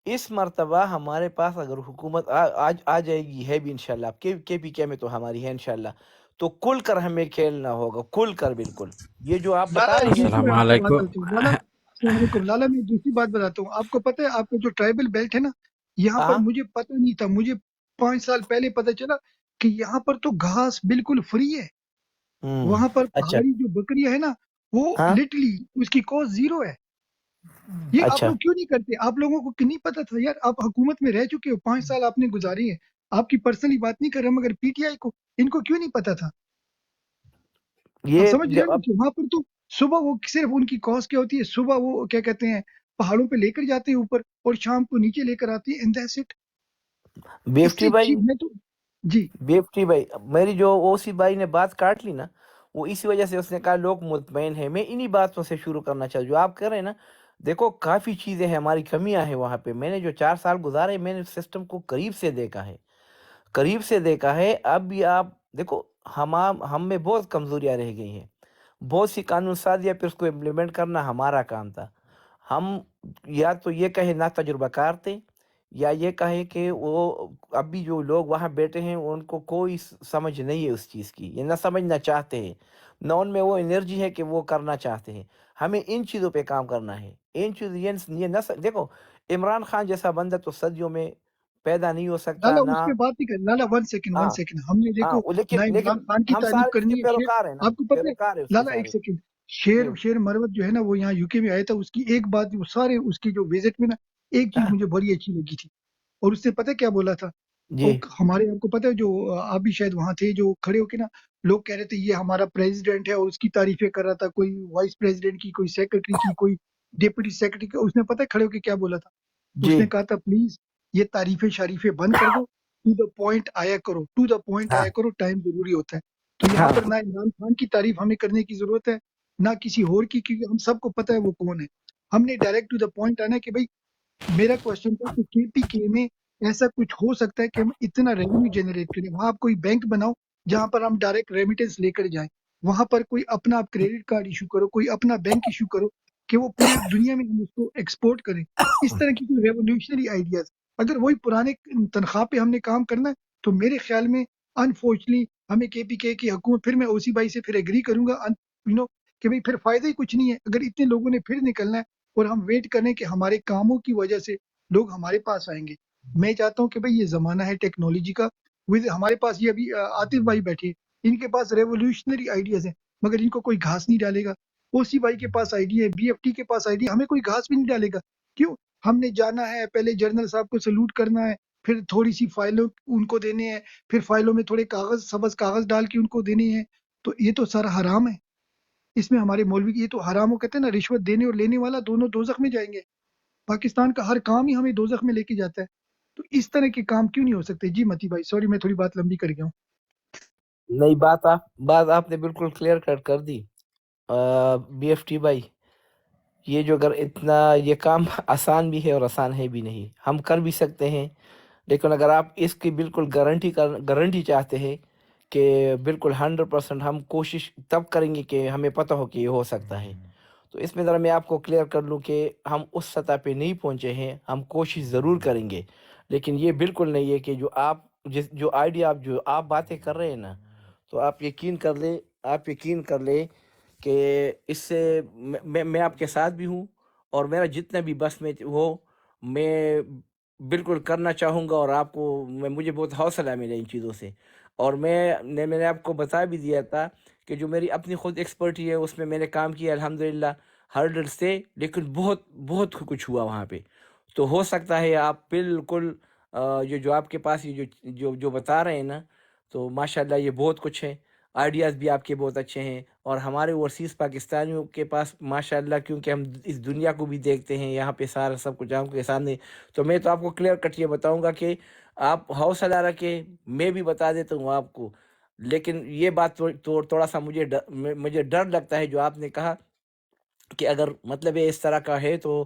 اس مرتبہ ہمارے پاس اگر حکومت آج آ جائے گی، ہے بھی انشاءاللہ. KPK میں تو ہماری ہے انشاءاللہ. تو کھل کر ہمیں کھیلنا ہوگا، کھل کر بالکل. یہ جو آپ لالا بتا رہے ایک ہیں نا، دوسری میں آپ کو بات بتاتا ہوں. لالا السلام علیکم. لالا میں ایک دوسری بات بتاتا ہوں. آپ کو پتہ ہے آپ کا جو ٹرائبل بیلٹ ہے نا، یہاں پر ہاں، مجھے پتہ نہیں تھا. مجھے 5 سال پہلے پتہ چلا کہ یہاں پر تو گھاس بالکل فری ہے. وہاں پر اچھا، پہاڑی جو بکریاں ہے نا، وہ ہاں، لٹلی اس کی کوسٹ 0 ہے. یہ آپ اچھا. لوگ کیوں نہیں کرتے؟ آپ لوگوں کو نہیں پتا تھا یار؟ آپ حکومت میں رہ چکے ہو، 5 سال آپ نے گزاری ہیں. آپ کی پرسنلی بات نہیں کر رہا، مگر PTI کو ان کو کیوں نہیں پتا تھا؟ آپ یہ سمجھ رہے جب ہیں نا اب کہ وہاں پر تو صبح وہ صرف ان کی کاسٹ کیا ہوتی ہے، صبح وہ کیا کہتے ہیں پہاڑوں پہ لے کر جاتے ہیں اوپر اور شام کو نیچے لے کر آتے ہیں. And that's it. اس BFT سے بھائی، میں تو جی میری جو OC بھائی نے بات کاٹ لی نا، وہ اسی وجہ سے اس نے کہا لوگ مطمئن ہیں. میں انہی باتوں سے شروع کرنا چاہتا ہوں جو آپ کر رہے ہیں نا. دیکھو کافی چیزیں ہیں، ہماری کمیاں ہیں وہاں پہ. میں نے جو 4 سال گزارے میں نے سسٹم کو قریب سے دیکھا ہے. اب بھی آپ دیکھو ہم میں بہت کمزوریاں رہ گئی ہیں. بہت سی قانون سازیاں پھر اس کو امپلیمنٹ کرنا ہمارا کام تھا. ہم یا تو یہ کہیں نہ تجربہ کار تھے، یا یہ کہیں کہ وہ اب بھی جو لوگ وہاں بیٹھے ہیں ان کو کوئی سمجھ نہیں ہے اس چیز کی، یہ نہ سمجھنا چاہتے ہیں، نہ ان میں وہ انرجی ہے کہ وہ کرنا چاہتے ہیں. ہمیں ان چیزوں پہ کام کرنا ہے. ان چیز یہ نہ دیکھو عمران خان جیسا بندہ تو صدیوں میں پیدا نہیں ہو سکتا لالا نہ. اس پہ بات نہیں کر لالا، ون ہاں سیکنڈ ہم نے ہاں دیکھو لیکن نہ عمران خان کی ہم تعریف سارے اس کے کرنی ہے. شیر پیروکار ہیں نا، آپ کو پتہ ہے پیروکار ہے اس کے لالا ایک سارے. سیکنڈ، جی شیر مروت جو ہے نا وہ یہاں UK میں آیا تھا. اس کی ایک بات وہ سارے اس کی جو وزٹ میں نا ایک چیز مجھے بڑی اچھی لگی تھی، اور اس نے پتہ کیا بولا تھا. جی اور ہمارے آپ کو پتہ ہے جو آپ بھی شاید وہاں تھے، جو کھڑے ہو کے نا لوگ کہہ رہے تھے یہ ہمارا پریزیڈنٹ ہے، اور اس کی تعریفیں کر رہا تھا، کوئی وائس پریزیڈنٹ کی، کوئی سیکرٹری کی، کوئی ڈپٹی سیکرٹری کی. اس نے پتہ ہے کھڑے ہو کے کیا بولا تھا. اس جی نے کہا تھا پلیز یہ تعریفیں شریفیں بند کر دو، ٹو دا پوائنٹ آیا کرو، ٹو دا پوائنٹ ہاں آیا کرو، ٹائم ضروری ہوتا ہے. تو یہاں ہاں پر نہ عمران خان کی تعریف ہمیں کرنے کی ضرورت ہے، نہ کسی اور کی، کیونکہ ہم سب کو پتہ ہے وہ کون ہے. ہم نے ڈائریکٹ ٹو دا پوائنٹ آنا ہے کہ بھائی میرا کوشچن تھا کہ KPK میں ایسا کچھ ہو سکتا ہے کہ ہم اتنا ریونیو جنریٹ کریں. وہاں آپ کوئی بینک بناؤ جہاں پر ہم ڈائریکٹ ریمیٹنس لے کر جائیں. وہاں پر کوئی اپنا آپ کریڈٹ کارڈ ایشو کرو، کوئی اپنا بینک ایشو کرو کہ وہ پورے دنیا میں ہم اس کو ایکسپورٹ کریں. اس طرح کی کوئی ریولیوشنری آئیڈیاز. اگر وہی پرانے تنخواہ پہ ہم نے کام کرنا ہے تو میرے خیال میں انفارچونیٹلی ہمیں KPK کی حکومت، پھر میں اوسی بھائی سے پھر ایگری کروں گا کہ بھئی پھر فائدہ ہی کچھ نہیں ہے اگر اتنے لوگوں نے پھر نکلنا ہے اور ہم ویٹ کریں کہ ہمارے کاموں کی وجہ سے لوگ ہمارے پاس آئیں گے. میں چاہتا ہوں کہ بھئی یہ زمانہ ہے ٹیکنالوجی کا. ہمارے پاس یہ ابھی عاطف بھائی بیٹھے، ان کے پاس ریولیوشنری آئیڈیاز ہیں مگر ان کو کوئی گھاس نہیں ڈالے گا. اوسی بھائی کے پاس آئیڈیا ہے، BFT کے پاس آئیڈیا، ہمیں کوئی گھاس بھی نہیں ڈالے گا. کیوں؟ ہم نے جانا ہے، پہلے جنرل صاحب کو سلوٹ کرنا ہے، پھر تھوڑی سی فائلوں ان کو دینے ہیں، پھر فائلوں میں تھوڑے سبز کاغذ ڈال کے ان کو دینے ہیں. تو یہ تو سارا حرام ہے. اس میں ہمارے مولوی یہ تو حرام ہو، کہتے ہیں نا رشوت دینے اور لینے والا دونوں دوزخ میں جائیں گے. پاکستان کا ہر کام ہی ہمیں دوزخ میں لے کے جاتا ہے. تو اس طرح کے کام کیوں نہیں ہو سکتے؟ جی متی بھائی سوری میں تھوڑی بات لمبی کر گیا ہوں. نہیں، بات آپ نے بالکل کلیئر کر دی. BFT بھائی، یہ جو اگر اتنا یہ کام آسان بھی ہے اور آسان ہے بھی نہیں، ہم کر بھی سکتے ہیں، لیکن اگر آپ اس کی بالکل گارنٹی چاہتے ہیں کہ بالکل 100% ہم کوشش تب کریں گے کہ ہمیں پتہ ہو کہ یہ ہو سکتا ہے. تو اس میں ذرا میں آپ کو کلیئر کر لوں کہ ہم اس سطح پہ نہیں پہنچے ہیں، ہم کوشش ضرور کریں گے، لیکن یہ بالکل نہیں ہے کہ جو آئیڈیا آپ باتیں کر رہے ہیں نا، تو آپ یقین کر لیں کہ اس سے میں آپ کے ساتھ بھی ہوں، اور میرا جتنا بھی بس میں ہو میں بالکل کرنا چاہوں گا. اور آپ کو مجھے بہت حوصلہ ملا ان چیزوں سے. اور میں نے آپ کو بتا بھی دیا تھا کہ جو میری اپنی خود ایکسپرٹی ہے اس میں میں نے کام کیا الحمدللہ ہرڈل سے، لیکن بہت کچھ ہوا وہاں پہ. تو ہو سکتا ہے آپ بالکل جو آپ کے پاس یہ جو بتا رہے ہیں نا، تو ماشاءاللہ یہ بہت کچھ ہے. آئیڈیاز بھی آپ کے بہت اچھے ہیں، اور ہمارے اوورسیز پاکستانیوں کے پاس ماشاءاللہ، کیونکہ ہم اس دنیا کو بھی دیکھتے ہیں، یہاں پہ سارا سب کچھ آپ کے سامنے. تو میں تو آپ کو کلیئر کٹ یہ بتاؤں گا کہ آپ حوصلہ رکھیں. میں بھی بتا دیتا ہوں آپ کو، لیکن یہ بات تھوڑا سا مجھے ڈر لگتا ہے جو آپ نے کہا کہ اگر مطلب اس طرح کا ہے تو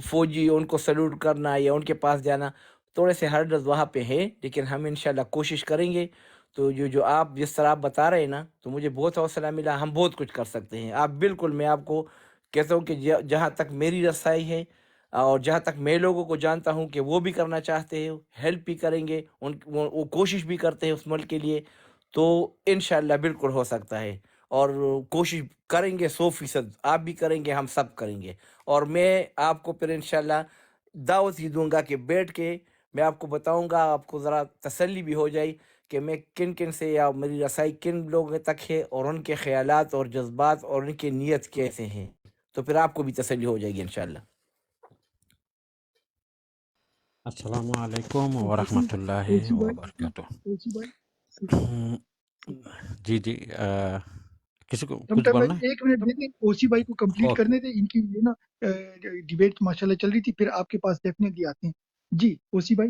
فوجی ان کو سلوٹ کرنا یا ان کے پاس جانا، تھوڑے سے ہرڈلز وہاں پہ ہے، لیکن ہم انشاءاللہ کوشش کریں گے. تو جو آپ جس طرح آپ بتا رہے ہیں نا، تو مجھے بہت حوصلہ ملا. ہم بہت کچھ کر سکتے ہیں. آپ بالکل، میں آپ کو کہتا ہوں کہ جہاں تک میری رسائی ہے اور جہاں تک میں لوگوں کو جانتا ہوں کہ وہ بھی کرنا چاہتے ہیں، ہیلپ بھی کریں گے، وہ کوشش بھی کرتے ہیں اس ملک کے لیے، تو انشاءاللہ بالکل ہو سکتا ہے. اور کوشش کریں گے 100%. آپ بھی کریں گے، ہم سب کریں گے. اور میں آپ کو پھر انشاءاللہ دعوت ہی دوں گا کہ بیٹھ کے میں آپ کو بتاؤں گا، آپ کو ذرا تسلی بھی ہو جائے کہ میں کن سے یا میری رسائی کن لوگوں تک ہے، اور ان کے خیالات اور جذبات اور ان کی نیت کیسے ہیں. تو پھر آپ کو بھی تسلی ہو جائے گی انشاءاللہ. السلام علیکم ایک سیکنڈ، ورحمۃ اللہ اوسی وبرکاتہ. بھائی جی کسی کو کم کچھ ٹائم بولنا ہے؟ 1 منٹ دیتے اوسی بھائی کو کمپلیٹ اوکے. کرنے دیں. ان کی یہ نا ڈیبیٹ ماشاءاللہ چل رہی تھی، پھر آپ کے پاس ڈیفینیٹلی آتے ہیں. جی اوسی بھائی.